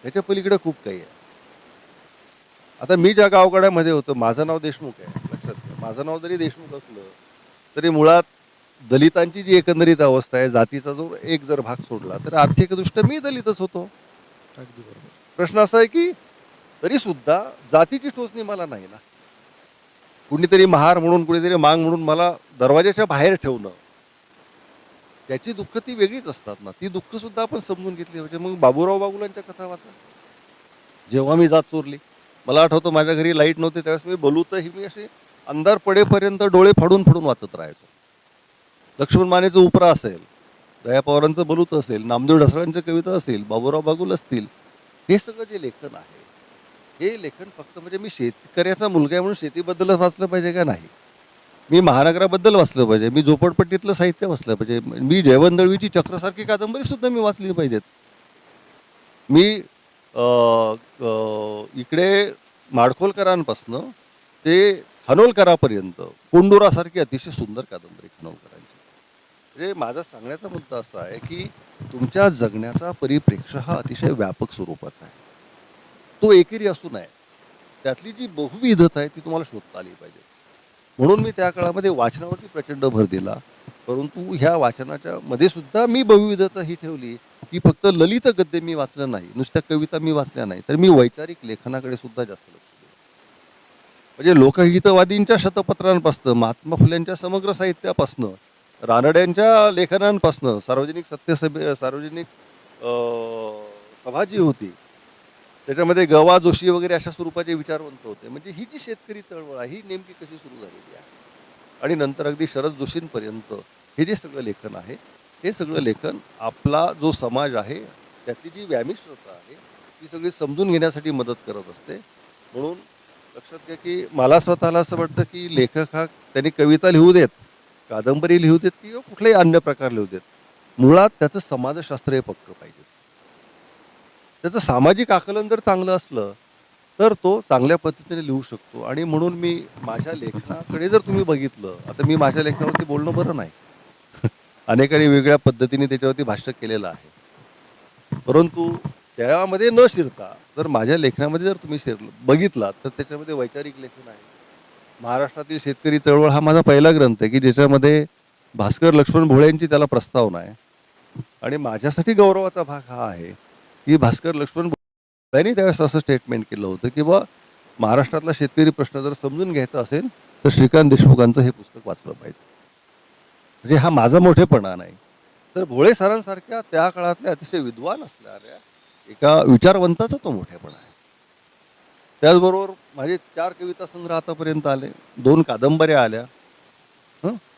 त्याच्या पलीकडे खूप काही आहे. आता मी ज्या गावगाड्यामध्ये होतो, माझं नाव देशमुख आहे, लक्षात घ्या. माझं नाव जरी देशमुख असलं तरी मुळात दलितांची जी एकंदरीत अवस्था आहे, जातीचा जो एक जर भाग सोडला तर आर्थिकदृष्ट्या मी दलितच होतो. अगदी बरोबर. प्रश्न असा आहे की तरी सुद्धा जातीची टोचणी मला नाही ना. कुणीतरी महार म्हणून, कुणीतरी मांग म्हणून मला दरवाजाच्या बाहेर ठेवणं, त्याची दुःख ती वेगळीच असतात ना. ती दुःख सुद्धा आपण समजून घेतली पाहिजे. मग बाबूराव बागुलांच्या कथा वाचा. जेव्हा मी जात चोरली, मला आठवतं माझ्या घरी लाईट नव्हते त्यावेळेस मी बलूतही मी असे अंधार पडेपर्यंत डोळे फाडून फाडून वाचत राहायचो. लक्ष्मण मानेचं उपरा असेल, दया पवारांचं बलूत असेल, नामदेव ढसाळांच्या कविता असेल, बाबूराव बागुल असतील, हे सगळं जे लेखन आहे, हे लेखन फक्त म्हणजे मी शेतकऱ्याचा मुलगा आहे म्हणून शेतीबद्दलच वाचलं पाहिजे का नाही. मी महानगराबद्दल वाचलं पाहिजे, मी झोपडपट्टीतलं साहित्य वाचलं पाहिजे, मी जयवंत दळवीची चक्रसारखी कादंबरी सुद्धा मी वाचली पाहिजेत. मी इकडे माडखोलकरांपासनं ते खानोलकरापर्यंत कोंडुरासारखी अतिशय सुंदर कादंबरी खानोलकरांची. म्हणजे माझा सांगण्याचा मुद्दा असा आहे की तुमच्या जगण्याचा परिप्रेक्ष्य हा अतिशय व्यापक स्वरूपाचा आहे. तो एकेरी असू नये. त्यातली जी बहुविधता आहे ती तुम्हाला शोधता आली पाहिजे. म्हणून मी त्या काळामध्ये वाचनावरती प्रचंड भर दिला. परंतु ह्या वाचनाच्या मध्ये सुद्धा मी बहुविधता ही ठेवली की फक्त ललित गद्य मी वाचलं नाही, नुसत्या कविता मी वाचल्या नाही, तर मी वैचारिक लेखनाकडे सुद्धा जास्त लक्ष दिलं. म्हणजे लोकहितवादींच्या शतपत्रांपासनं, महात्मा फुल्यांच्या समग्र साहित्यापासनं, रानड्यांच्या लेखनांपासनं, सार्वजनिक सभा जी होती त्याच्यामध्ये गवा जोशी वगैरे अशा स्वरूपाचे विचारवंत होते. म्हणजे ही जी शेतकरी चळवळ आहे ही नेमकी कशी सुरू झालेली आहे, आणि नंतर अगदी शरद जोशींपर्यंत हे जे सगळं लेखन आहे, हे सगळं लेखन आपला जो समाज आहे त्यातली जी व्यामिश्रता आहे ती सगळी समजून घेण्यासाठी मदत करत असते. म्हणून लक्षात घ्या की मला स्वतःला असं वाटतं की लेखक हा त्यांनी कविता लिहू देत, कादंबरी लिहू देत किंवा कुठलाही अन्य प्रकार लिहू देत, मुळात त्याचं समाजशास्त्र हे पक्क पाहिजे. त्याचं सामाजिक आकलन जर चांगलं असलं तर तो चांगल्या पद्धतीने लिहू शकतो. आणि म्हणून मी माझ्या लेखनाकडे जर तुम्ही बघितलं, आता मी माझ्या लेखनावरती बोलणं बरं नाही, अनेकांनी वेगळ्या पद्धतीने त्याच्यावरती भाष्य केलेलं आहे, परंतु त्यामध्ये न शिरता जर माझ्या लेखनामध्ये जर तुम्ही बघितलात तर त्याच्यामध्ये वैचारिक लेखन आहे. महाराष्ट्रातील शेतकरी चळवळ हा माझा पहिला ग्रंथ आहे की ज्याच्यामध्ये भास्कर लक्ष्मण भोळेंची त्याला प्रस्तावना आहे. आणि माझ्यासाठी गौरवाचा भाग हा आहे की भास्कर लक्ष्मण भोळेंनी त्यावेळेस असं स्टेटमेंट केलं होतं की बा महाराष्ट्रातला शेतकरी प्रश्न जर समजून घ्यायचा असेल तर श्रीकांत देशमुखांचं हे पुस्तक वाचलं पाहिजे. म्हणजे हा माझा मोठेपणा नाही, तर भोळे सरांसारख्या त्या काळातल्या अतिशय विद्वान असणाऱ्या एका विचारवंताचा तो मोठेपणा आहे. त्याचबरोबर माझे 4 कविता संग्रह आतापर्यंत आले, 2 कादंबऱ्या आल्या,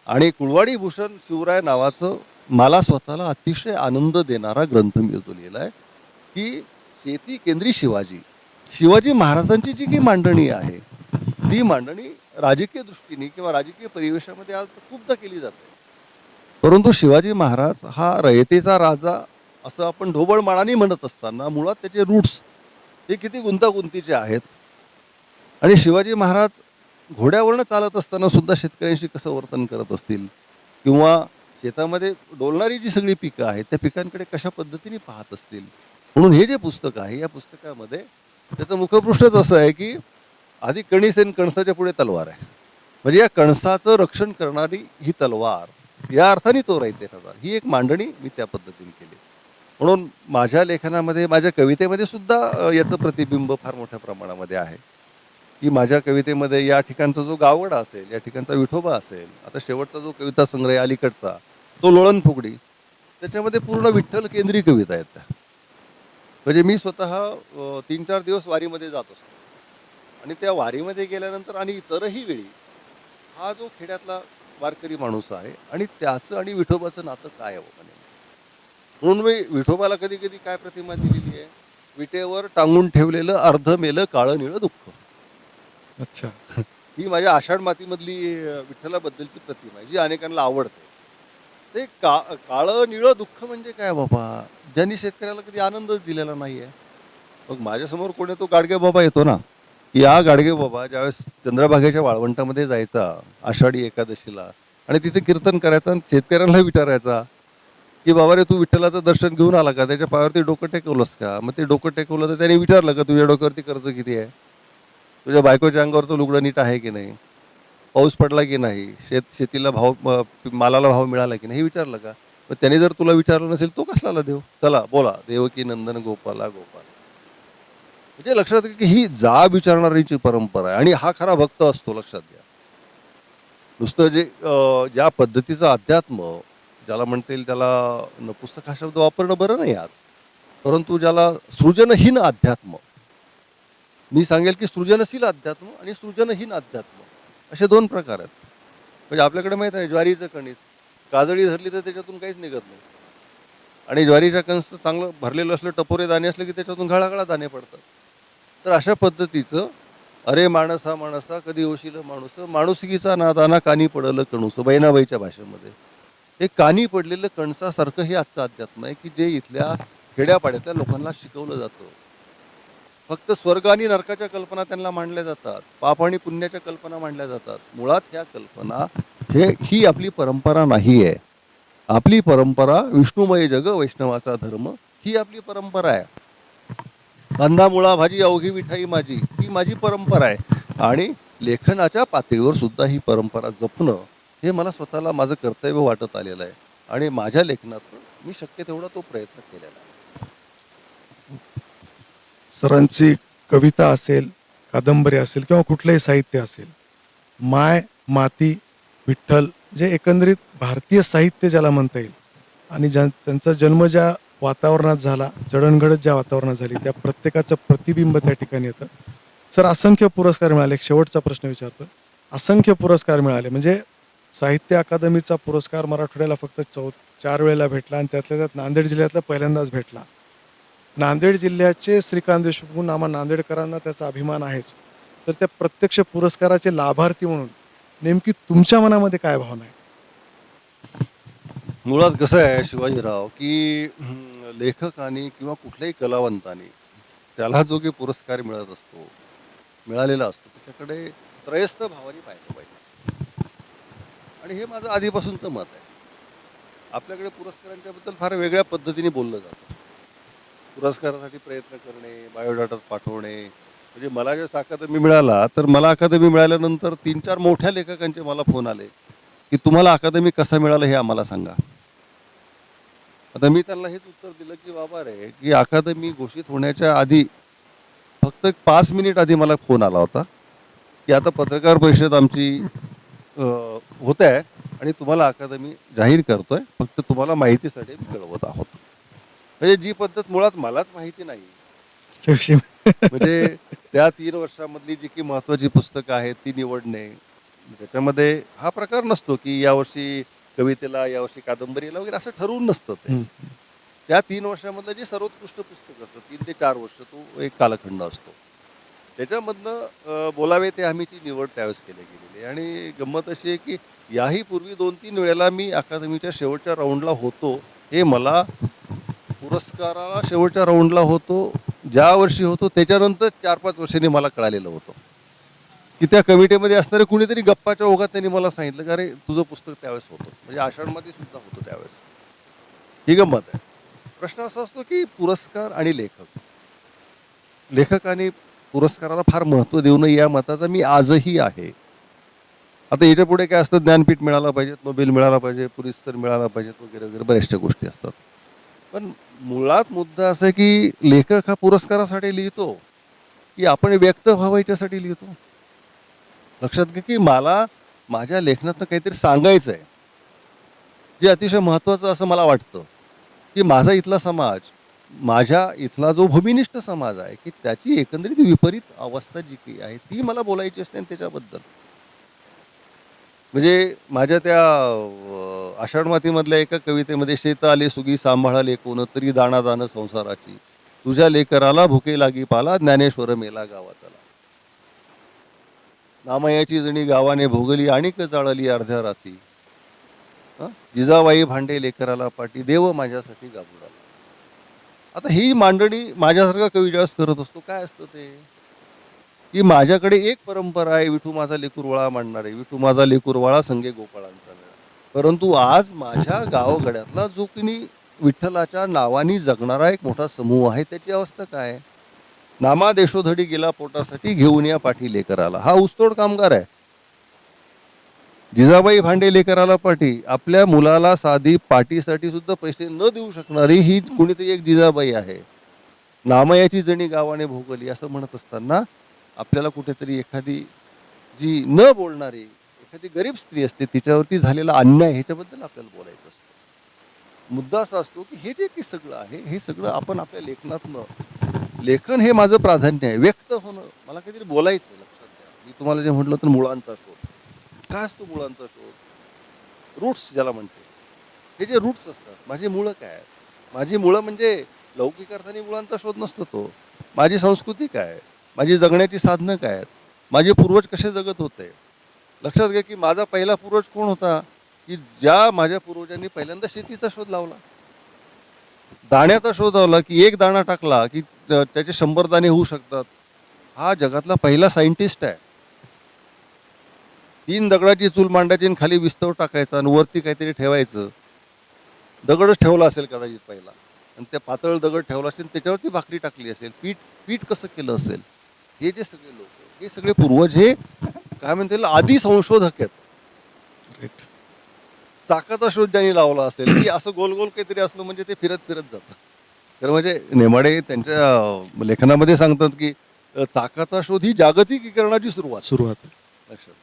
आणि कुळवाडी भूषण शिवराय नावाचं मला स्वतःला अतिशय आनंद देणारा ग्रंथ मी जो लिहिला आहे की शेती केंद्री शिवाजी महाराजांची जी काही मांडणी आहे ती मांडणी राजकीय दृष्टीने किंवा राजकीय परिवेशामध्ये आज खूपदा केली जाते, परंतु शिवाजी महाराज हा रयतेचा राजा असं आपण ढोबळ मानाने म्हणत असताना मुळात त्याचे रूट्स हे किती गुंतागुंतीचे आहेत. आणि शिवाजी महाराज घोड्यावरनं चालत असताना सुद्धा शेतकऱ्यांशी कसं वर्तन करत असतील, किंवा शेतामध्ये डोलणारी जी सगळी पिकं आहेत त्या पिकांकडे कशा पद्धतीने पाहत असतील. म्हणून हे जे पुस्तक आहे या पुस्तकामध्ये त्याचं मुखपृष्ठच असं आहे की आधी कणीस आणि कणसाच्या पुढे तलवार आहे. म्हणजे या कणसाचं रक्षण करणारी ही तलवार, या अर्थाने तो रयतेचा, ही एक मांडणी मी त्या पद्धतीने केली. म्हणून माझ्या लेखनामध्ये, माझ्या कवितेमध्ये सुद्धा याचं प्रतिबिंब फार मोठ्या प्रमाणामध्ये आहे की माझ्या कवितेमध्ये या ठिकाणचा जो गावडा असेल, या ठिकाणचा विठोबा असेल, आता शेवटचा जो कविता संग्रह आहे अलीकडचा तो लोळण फुगडी, त्याच्यामध्ये पूर्ण विठ्ठल केंद्रीय कविता आहेत त्या. म्हणजे मी स्वतः 3-4 दिवस वारीमध्ये जात असतो, आणि त्या वारीमध्ये गेल्यानंतर आणि इतरही वेळी हा जो खेड्यातला वारकरी माणूस आहे आणि त्याचं आणि विठोबाचं नातं काय आहे म्हणे. म्हणून मी विठोबाला कधी कधी काय प्रतिमा दिलेली आहे, विटेवर टांगून ठेवलेलं अर्ध मेलं काळं निळं दुःख. अच्छा. ही माझ्या आषाढ मातीमधली विठ्ठलाबद्दलची प्रतिमा आहे जी अनेकांना आवडते. ते काळं निळं दुःख म्हणजे काय बाबा, ज्यांनी शेतकऱ्याला कधी आनंदच दिलेला नाही आहे. मग माझ्यासमोर कोणी तो गाडगे बाबा येतो ना, की हा गाडगे बाबा ज्यावेळेस चंद्रभागेच्या वाळवंटामध्ये जायचा आषाढी एकादशीला आणि तिथे कीर्तन करायचा आणि शेतकऱ्यांना विचारायचा की बाबा रे, तू विठ्ठलाचं दर्शन घेऊन आला का? त्याच्या पायावरती डोकं टेकवलंस का? मग ते डोकं टेकवलं तर त्याने विचारलं का तुझ्या डोक्यावरती कर्ज किती आहे? तुझ्या बायकोच्या अंगावरचं लुगडं नीट आहे की नाही? पाऊस पडला की नाही? शेतीला भाव मालाला भाव मिळाला की नाही? हे विचारलं का? मग त्याने जर तुला विचारलं नसेल, तो कसला देव? चला बोला, देवकी नंदन गोपाला गोपाल. म्हणजे लक्षात घ्या की ही जाब विचारणारीची परंपरा आहे आणि हा खरा भक्त असतो, लक्षात घ्या. नुसतं जे ज्या पद्धतीचं अध्यात्म, ज्याला म्हणता येईल त्याला नपुसक हा शब्द वापरणं बरं नाही आज, परंतु ज्याला सृजनहीन अध्यात्म, मी सांगेल की सृजनशील अध्यात्म आणि सृजनहीन अध्यात्म असे दोन प्रकार आहेत. म्हणजे आपल्याकडे माहीत आहे ज्वारीचं कणीस, काजळी धरली तर त्याच्यातून काहीच निघत नाही, आणि ज्वारीच्या कणसं चांगलं भरलेलं असलं, टपोरे दाणे असले की त्याच्यातून घळाघळा दाणे पडतात. तर अशा पद्धतीचं अरे माणसा माणसा कधी होशील माणूस, माणुसकीचा नादाना कानी पडलं कणूस, बहिणाबाईच्या भाषेमध्ये. हे कानी पडलेलं कणसासारखं हे आजचं अध्यात्म आहे की जे इथल्या खेड्यापाड्यातल्या लोकांना शिकवलं जातं. फक्त स्वर्ग आणि नरकाच्या कल्पना त्यांना मांडल्या जातात, पाप आणि पुण्याच्या कल्पना मांडल्या जातात. मुळात ह्या कल्पना ही आपली परंपरा नाही आहे. आपली परंपरा विष्णुमय जग वैष्णवाचा धर्म, ही आपली परंपरा आहे. कांदा मुळा भाजी अवघी मिठाई माझी, ही माझी परंपरा आहे. आणि लेखनाच्या पातळीवर सुद्धा ही परंपरा जपणं हे मला स्वतःला माझं कर्तव्य वाटत आलेलं आहे आणि माझ्या लेखनातून मी शक्य तेवढा तो प्रयत्न केलेला आहे. सरांची कविता असेल, कादंबरी असेल किंवा कुठलंही साहित्य असेल, माय, माती, विठ्ठल, जे एकंदरीत भारतीय साहित्य ज्याला म्हणता येईल, आणि त्यांचा जन्म ज्या वातावरणात झाला, जडणघडत ज्या वातावरणात झाली, त्या प्रत्येकाचं प्रतिबिंब त्या ठिकाणी येतं. सर, असंख्य पुरस्कार मिळाले. एक शेवटचा प्रश्न विचारतो. असंख्य पुरस्कार मिळाले, म्हणजे साहित्य अकादमीचा पुरस्कार मराठवाड्याला फक्त 4 वेळेला भेटला आणि त्यातल्या त्यात नांदेड जिल्ह्यातला पहिल्यांदाच भेटला. नांदेड जिल्ह्याचे श्रीकांत देशमुख म्हणून आम्हा नांदेडकरांना त्याचा अभिमान आहेच. तर त्या प्रत्यक्ष पुरस्काराचे लाभार्थी म्हणून नेमकी तुमच्या मनामध्ये काय भावना आहे? मुळात कसं आहे शिवाजीराव की लेखकाने किंवा कुठल्याही कलावंताने त्याला जो काही पुरस्कार मिळत असतो, मिळालेला असतो, त्याच्याकडे त्रयस्थ भावाने पाहिलं पाहिजे. आणि हे माझं आधीपासूनचं मत आहे. आपल्याकडे पुरस्कारांच्याबद्दल फार वेगळ्या पद्धतीने बोललं जातं. पुरस्कारासाठी प्रयत्न करणे, बायोडाटाच पाठवणे. म्हणजे मला ज्या अकादमी मिळाला, तर मला अकादमी मिळाल्यानंतर 3-4 मोठ्या लेखकांचे मला फोन आले की तुम्हाला अकादमी कसा मिळालं हे आम्हाला सांगा. आता मी त्यांना हेच उत्तर दिलं की बाबा रे, की अकादमी घोषित होण्याच्या आधी फक्त 5 मिनिट आधी मला फोन आला होता की आता पत्रकार परिषद आमची होत आहे आणि तुम्हाला अकादमी जाहीर करतोय, फक्त तुम्हाला माहितीसाठी कळवत आहोत. म्हणजे जी पद्धत मुळात मलाच माहिती नाही. म्हणजे त्या 3 वर्षामधली जी की महत्त्वाची पुस्तकं आहेत ती निवडणे, त्याच्यामध्ये हा प्रकार नसतो की यावर्षी कवितेला, यावर्षी कादंबरीला वगैरे असं ठरवून नसतं ते. त्या 3 वर्षामधलं जे सर्वोत्कृष्ट पुस्तक असतं, 3 ते 4 वर्ष तो एक कालखंड असतो, त्याच्यामधनं बोलावे ते आम्हीची निवड त्यावेळेस केली गेलेली. आणि गंमत अशी आहे की याही पूर्वी 2-3 वेळेला मी अकादमीच्या शेवटच्या राऊंडला होतो. हे मला पुरस्काराला शेवटच्या राऊंडला होतो, ज्या वर्षी होतो त्याच्यानंतर 4-5 वर्षांनी मला कळालेलं होतं की त्या कमिटीमध्ये असणारे कुणीतरी गप्पाच्या ओघात त्यांनी मला सांगितलं की अरे तुझं पुस्तक त्यावेळेस होतं, म्हणजे आषाढमध्ये सुद्धा होतं त्यावेळेस. ही गंमत आहे. प्रश्न असा असतो की पुरस्कार आणि लेखक, लेखकाने पुरस्काराला फार महत्त्व देऊ नये या मताचा मी आजही आहे. आता याच्या पुढे काय असतं, ज्ञानपीठ मिळाला पाहिजेत, नोबेल मिळाला पाहिजे, पुरस्कार मिळाला पाहिजेत वगैरे वगैरे बऱ्याचशा गोष्टी असतात. पण मुळात मुद्दा असा आहे की लेखक हा पुरस्कारासाठी लिहितो की आपण व्यक्त व्हावं याच्यासाठी लिहितो. लक्षात घ्या की मला माझ्या लेखनातनं काहीतरी सांगायचं आहे, जे अतिशय महत्त्वाचं असं मला वाटतं की माझा इथला समाज, माझ्या इथला जो भूमिनिष्ठ समाज आहे की त्याची एकंदरीत विपरीत अवस्था जी काही आहे ती मला बोलायची असते. आणि त्याच्याबद्दल म्हणजे माझ्या त्या आषाढ मातीमधल्या एका कवितेमध्ये, शेत आले सुगी सांभाळा लेकून तरी दाणा दाणं संसाराची, तुझ्या लेकराला भुके लागी पाला, ज्ञानेश्वर मेला गावातला, नामयाची जणी गावाने भोगली आणिक जाळली अर्ध्या राती, जिजाबाई भांडे लेकराला पाठी, देव माझ्यासाठी गाबुडाला. आता ही मांडणी माझ्यासारखा कवी ज्यावेळेस करत असतो, काय असतं ते की माझ्याकडे एक परंपरा आहे, विठू माझा लेकुरवाळा मांडणारे, विठू माझा लेकुरवाळा संगे गोपाळांचा मेळा. परंतु आज माझ्या गावगड्यातला जो की विठ्ठलाच्या नावाने जगणारा एक मोठा समूह आहे, त्याची अवस्था काय आहे? नामा देशोधडी गेला पोटासाठी, घेऊन या पाठी लेकराला. हा ऊसतोड कामगार आहे. जिजाबाई भांडे लेकराला पाठी, आपल्या मुलाला साधी पाठीसाठी सुद्धा पैसे न देऊ शकणारी ही कुणीतरी एक जिजाबाई आहे. नामयाची जणी गावाने भोगली असं म्हणत असताना आपल्याला कुठेतरी एखादी जी न बोलणारी एखादी गरीब स्त्री असते, तिच्यावरती झालेला अन्याय ह्याच्याबद्दल आपल्याला बोलायचं असतं. मुद्दा असा असतो की हे जे की सगळं आहे, हे सगळं आपण आपल्या लेखनातनं, लेखन हे माझं प्राधान्य आहे, व्यक्त होणं, मला काहीतरी बोलायचं आहे. लक्षात घ्या, मी तुम्हाला जे म्हटलं तर मुळांचा शोध. काय असतो मुळांचा शोध? रूट्स ज्याला म्हणते, हे जे रूट्स असतात, माझी मुळं काय आहेत? माझी मुळं म्हणजे लौकिक अर्थाने मुळांचा शोध नसतो तो. माझी संस्कृती काय आहे? माझी जगण्याची साधनं काय आहेत? माझे पूर्वज कसे जगत होते? लक्षात घ्या की माझा पहिला पूर्वज कोण होता, की ज्या माझ्या पूर्वजांनी पहिल्यांदा शेतीचा शोध लावला, दाण्याचा शोध लावला, की एक दाणा टाकला की त्याचे 100 दाणे होऊ शकतात. हा जगातला पहिला सायंटिस्ट आहे. 3 दगडाची चूल मांडायची आणि खाली विस्तव टाकायचा आणि वरती काहीतरी ठेवायचं. दगडच ठेवला असेल कदाचित पहिला, आणि त्या पातळ दगड ठेवला असेल, त्याच्यावरती भाकरी टाकली असेल, पीठ कसं केलं असेल. हे जे सगळे लोक, हे सगळे पूर्वज, हे काय म्हणता येईल आदी संशोधक आहेत. चाकाचा शोध ज्यांनी लावला असेल, की असं गोल गोल काहीतरी असलं म्हणजे ते फिरत फिरत जातं. तर म्हणजे नेमाडे त्यांच्या लेखनामध्ये सांगतात की चाकाचा शोध ही जागतिकीकरणाची सुरुवात. लक्षात,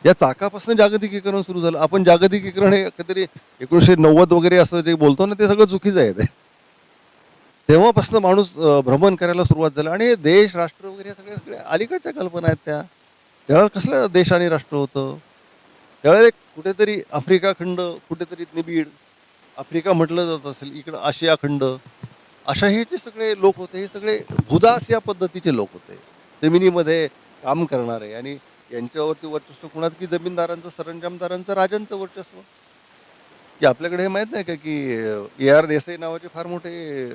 या चाकापासून जागतिकीकरण सुरू झालं. आपण जागतिकीकरण हे कधीतरी 1990 वगैरे असं जे बोलतो ना, ते सगळं चुकीचं आहे. तेव्हापासून माणूस भ्रमण करायला सुरुवात झाला, आणि देश राष्ट्र वगैरे सगळ्या अलीकडच्या कल्पना आहेत. त्यावेळेला कसलं देश आणि राष्ट्र होतं? त्यावेळेला कुठेतरी आफ्रिका खंड, कुठेतरी निबिड आफ्रिका म्हटलं जात असेल, इकडं आशिया खंड, अशा हे जे सगळे लोक होते, हे सगळे भूदास या पद्धतीचे लोक होते, जमिनीमध्ये काम करणारे. आणि यांच्यावरती वर्चस्व कुणाचं, की जमीनदारांचं, सरंजामदारांचं, राजांचं वर्चस्व. की आपल्याकडे हे माहीत नाही का की AR देसाई नावाचे फार मोठे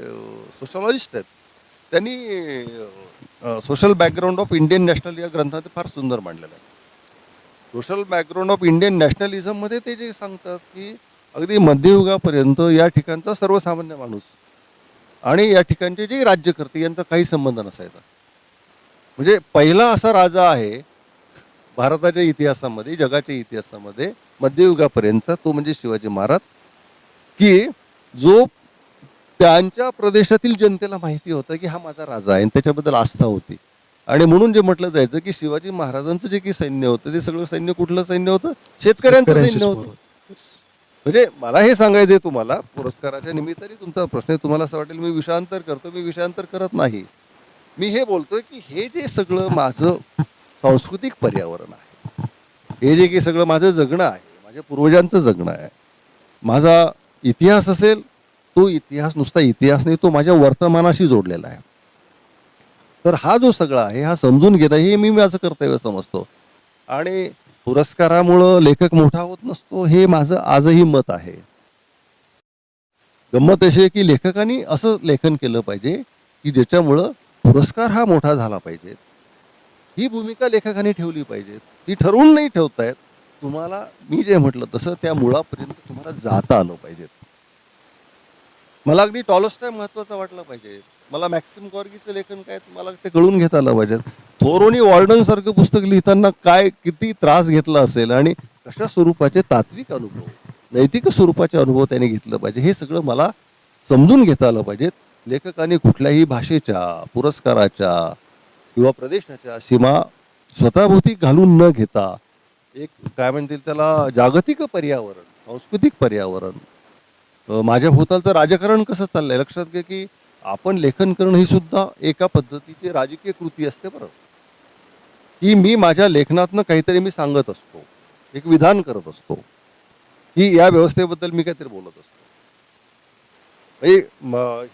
सोशलॉजिस्ट आहेत. त्यांनी social background of Indian national या ग्रंथात फार सुंदर मांडलेलं आहे. सोशल बॅकग्राऊंड ऑफ इंडियन नॅशनलिझममध्ये ते जे सांगतात की अगदी मध्ययुगापर्यंत या ठिकाणचा सर्वसामान्य माणूस आणि या ठिकाणचे जे राज्यकर्ते यांचा काही संबंध नसायचा. म्हणजे पहिला असा राजा आहे भारताच्या इतिहासामध्ये, जगाच्या इतिहासामध्ये मध्ययुगापर्यंतचा, तो म्हणजे शिवाजी महाराज, की जो त्यांच्या प्रदेशातील जनतेला माहिती होतं की हा माझा राजा आहे, आणि त्याच्याबद्दल आस्था होती. आणि म्हणून जे म्हटलं जायचं की शिवाजी महाराजांचं जे काही सैन्य होतं, ते सगळं सैन्य कुठलं सैन्य होतं? शेतकऱ्यांचं सैन्य होतं. म्हणजे मला हे सांगायचं आहे तुम्हाला, पुरस्काराच्या निमित्ताने तुमचा प्रश्न आहे, तुम्हाला असं वाटेल मी विषयांतर करतो, मी विषयांतर करत नाही. मी हे बोलतोय की हे जे सगळं माझं सांस्कृतिक पर्यावरण आहे, हे जे काही सगळं माझं जगणं आहे, माझ्या पूर्वजांचं जगणं आहे, माझा इतिहास असेल, तो इतिहास नुसता इतिहास नाही, तो माझ्या वर्तमानाशी जोडलेला आहे. तर हा जो सगळा आहे, हा समजून घेणं हे मी माझं कर्तव्य समजतो. आणि पुरस्कारामुळं लेखक मोठा होत नसतो, हे माझं आजही मत आहे. गंमत अशी आहे की लेखकांनी असं लेखन केलं पाहिजे की ज्याच्यामुळं पुरस्कार हा मोठा झाला पाहिजे. ही भूमिका लेखकांनी ठेवली पाहिजे. ती ठरवून नाही ठेवतायत. तुम्हाला मी जे म्हटलं तसं त्या मुळापर्यंत तुम्हाला जाता आलं पाहिजे. मला अगदी टॉलस्टॉय महत्त्वाचा वाटला पाहिजे, मला मॅक्सिम गॉर्कीचं लेखन काय मला ते कळून घेता आलं पाहिजे. थोरोनी वॉल्डन सारखं पुस्तक लिहिताना काय किती त्रास घेतला असेल आणि कशा स्वरूपाचे तात्विक अनुभव, नैतिक स्वरूपाचे अनुभव त्याने घेतलं पाहिजे, हे सगळं मला समजून घेता आलं पाहिजे. लेखकांनी कुठल्याही भाषेच्या, पुरस्काराच्या किंवा प्रदेशाच्या सीमा स्वतःभोवती घालून न घेता एक काय म्हणतील त्याला जागतिक पर्यावरण, सांस्कृतिक पर्यावरण, माझ्या भोवतालचं राजकारण कसं चाललंय, लक्षात घ्या की आपण लेखन करणं ही सुद्धा एका पद्धतीची राजकीय कृती असते. बरं, की मी माझ्या लेखनातनं काहीतरी मी सांगत असतो, एक विधान करत असतो, की या व्यवस्थेबद्दल मी काहीतरी बोलत असतो.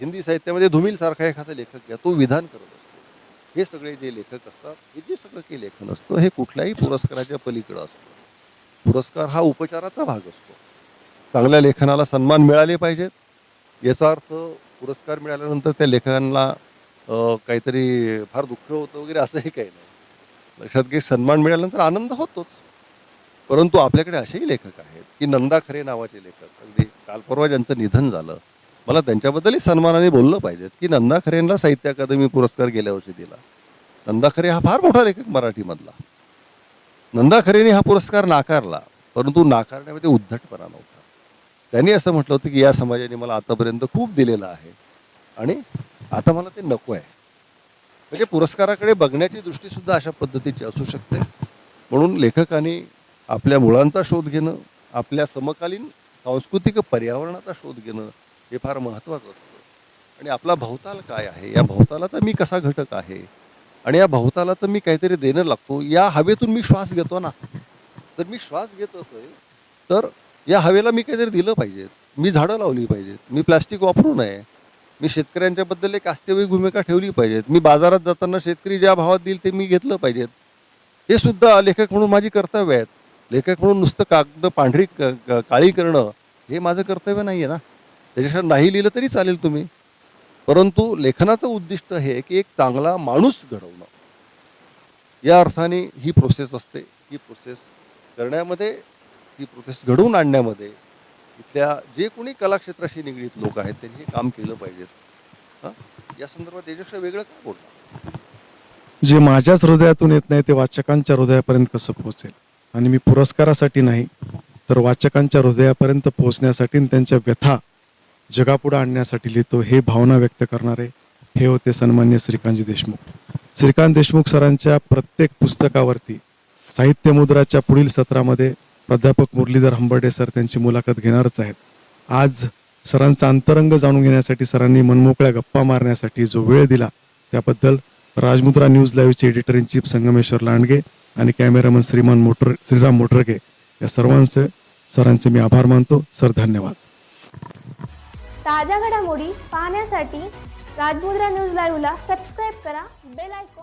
हिंदी साहित्यामध्ये धुमिल सारखा एखादा लेखक घ्या, तो विधान करत असतो. हे सगळे जे लेखक असतात, हे जे सगळं काही लेखन असतं, हे कुठल्याही पुरस्काराच्या पलीकडं असतं. पुरस्कार हा उपचाराचा भाग असतो. चांगल्या लेखनाला सन्मान मिळाले पाहिजेत, याचा अर्थ पुरस्कार मिळाल्यानंतर त्या लेखकांना काहीतरी फार दुःख होतं वगैरे असंही काही नाही. लक्षात घे, सन्मान मिळाल्यानंतर आनंद होतोच. परंतु आपल्याकडे असेही लेखक आहेत की नंदा खरे नावाचे लेखक, अगदी काल परवा ज्यांचं निधन झालं, मला त्यांच्याबद्दलही सन्मानाने बोललं पाहिजे की नंदा खरेंना साहित्य अकादमी पुरस्कार गेल्या वर्षी दिला. नंदा खरे हा फार मोठा लेखक मराठीमधला. नंदा खरेने हा पुरस्कार नाकारला, परंतु नाकारण्यामध्ये उद्धटपणा नव्हता. त्यांनी असं म्हटलं होतं की या समाजाने मला आतापर्यंत खूप दिलेलं आहे आणि आता मला ते नको आहे. म्हणजे पुरस्काराकडे बघण्याची दृष्टीसुद्धा अशा पद्धतीची असू शकते. म्हणून लेखकाने आपल्या मुळांचा शोध घेणं, आपल्या समकालीन सांस्कृतिक पर्यावरणाचा शोध घेणं हे फार महत्त्वाचं असतं. आणि आपला भवताल काय आहे, या भवतालाचा मी कसा घटक आहे आणि या भवतालाचं मी काहीतरी देणं लागतो. या हवेतून मी श्वास घेतो ना, तर मी श्वास घेत असेल तर या हवेला मी काहीतरी दिलं पाहिजे. मी झाडं लावली पाहिजेत, मी प्लास्टिक वापरू नये, मी शेतकऱ्यांच्याबद्दल एक वास्तविक भूमिका ठेवली पाहिजेत, मी बाजारात जाताना शेतकरी ज्या भावात देईल ते मी घेतलं पाहिजेत. हे सुद्धा लेखक म्हणून माझी कर्तव्य आहेत. लेखक म्हणून नुसतं कागद पांढरी काळी करणं हे माझं कर्तव्य नाही आहे ना. त्याच्याशिवाय नाही लिहिलं तरी चालेल तुम्ही, परंतु लेखनाचं उद्दिष्ट हे की एक चांगला माणूस घडवणं. या अर्थाने ही प्रोसेस असते. ही प्रोसेस करण्यामध्ये, ही प्रोसेस घडवून आणण्यामध्ये इथल्या जे कोणी कलाक्षेत्राशी निगडीत लोक आहेत त्यांनी हे काम केलं पाहिजेत. हां, या संदर्भात याच्याशिवाय वेगळं काय बोलणार. जे माझ्याच हृदयातून येत नाही ते वाचकांच्या हृदयापर्यंत कसं पोहोचेल. आणि मी पुरस्कारासाठी नाही तर वाचकांच्या हृदयापर्यंत पोहोचण्यासाठी आणि त्यांच्या व्यथा जगापुढे आणण्यासाठी लिहितो, हे भावना व्यक्त करणारे हे होते सन्मान्य श्रीकांतजी देशमुख. श्रीकांत देशमुख सरांच्या प्रत्येक पुस्तकावरती साहित्य मुद्राच्या पुढील सत्रामध्ये प्राध्यापक मुरलीधर हंबर्डे सर त्यांची मुलाखत घेणारच आहेत. आज सरांचा अंतरंग जाणून घेण्यासाठी, सरांनी मनमोकळ्या गप्पा मारण्यासाठी जो वेळ दिला त्याबद्दल राजमुद्रा न्यूज लाईव्हचे editor in chief Sangmeshwar Landge आणि कॅमेरामन श्रीराम मोटरगे या सर्वांचे सरांचे मी आभार मानतो. सर धन्यवाद. ताज्या घडामोडी पाहण्यासाठी राजमुद्रा न्यूज लाईव्हला सबस्क्राईब करा, बेल आयकॉन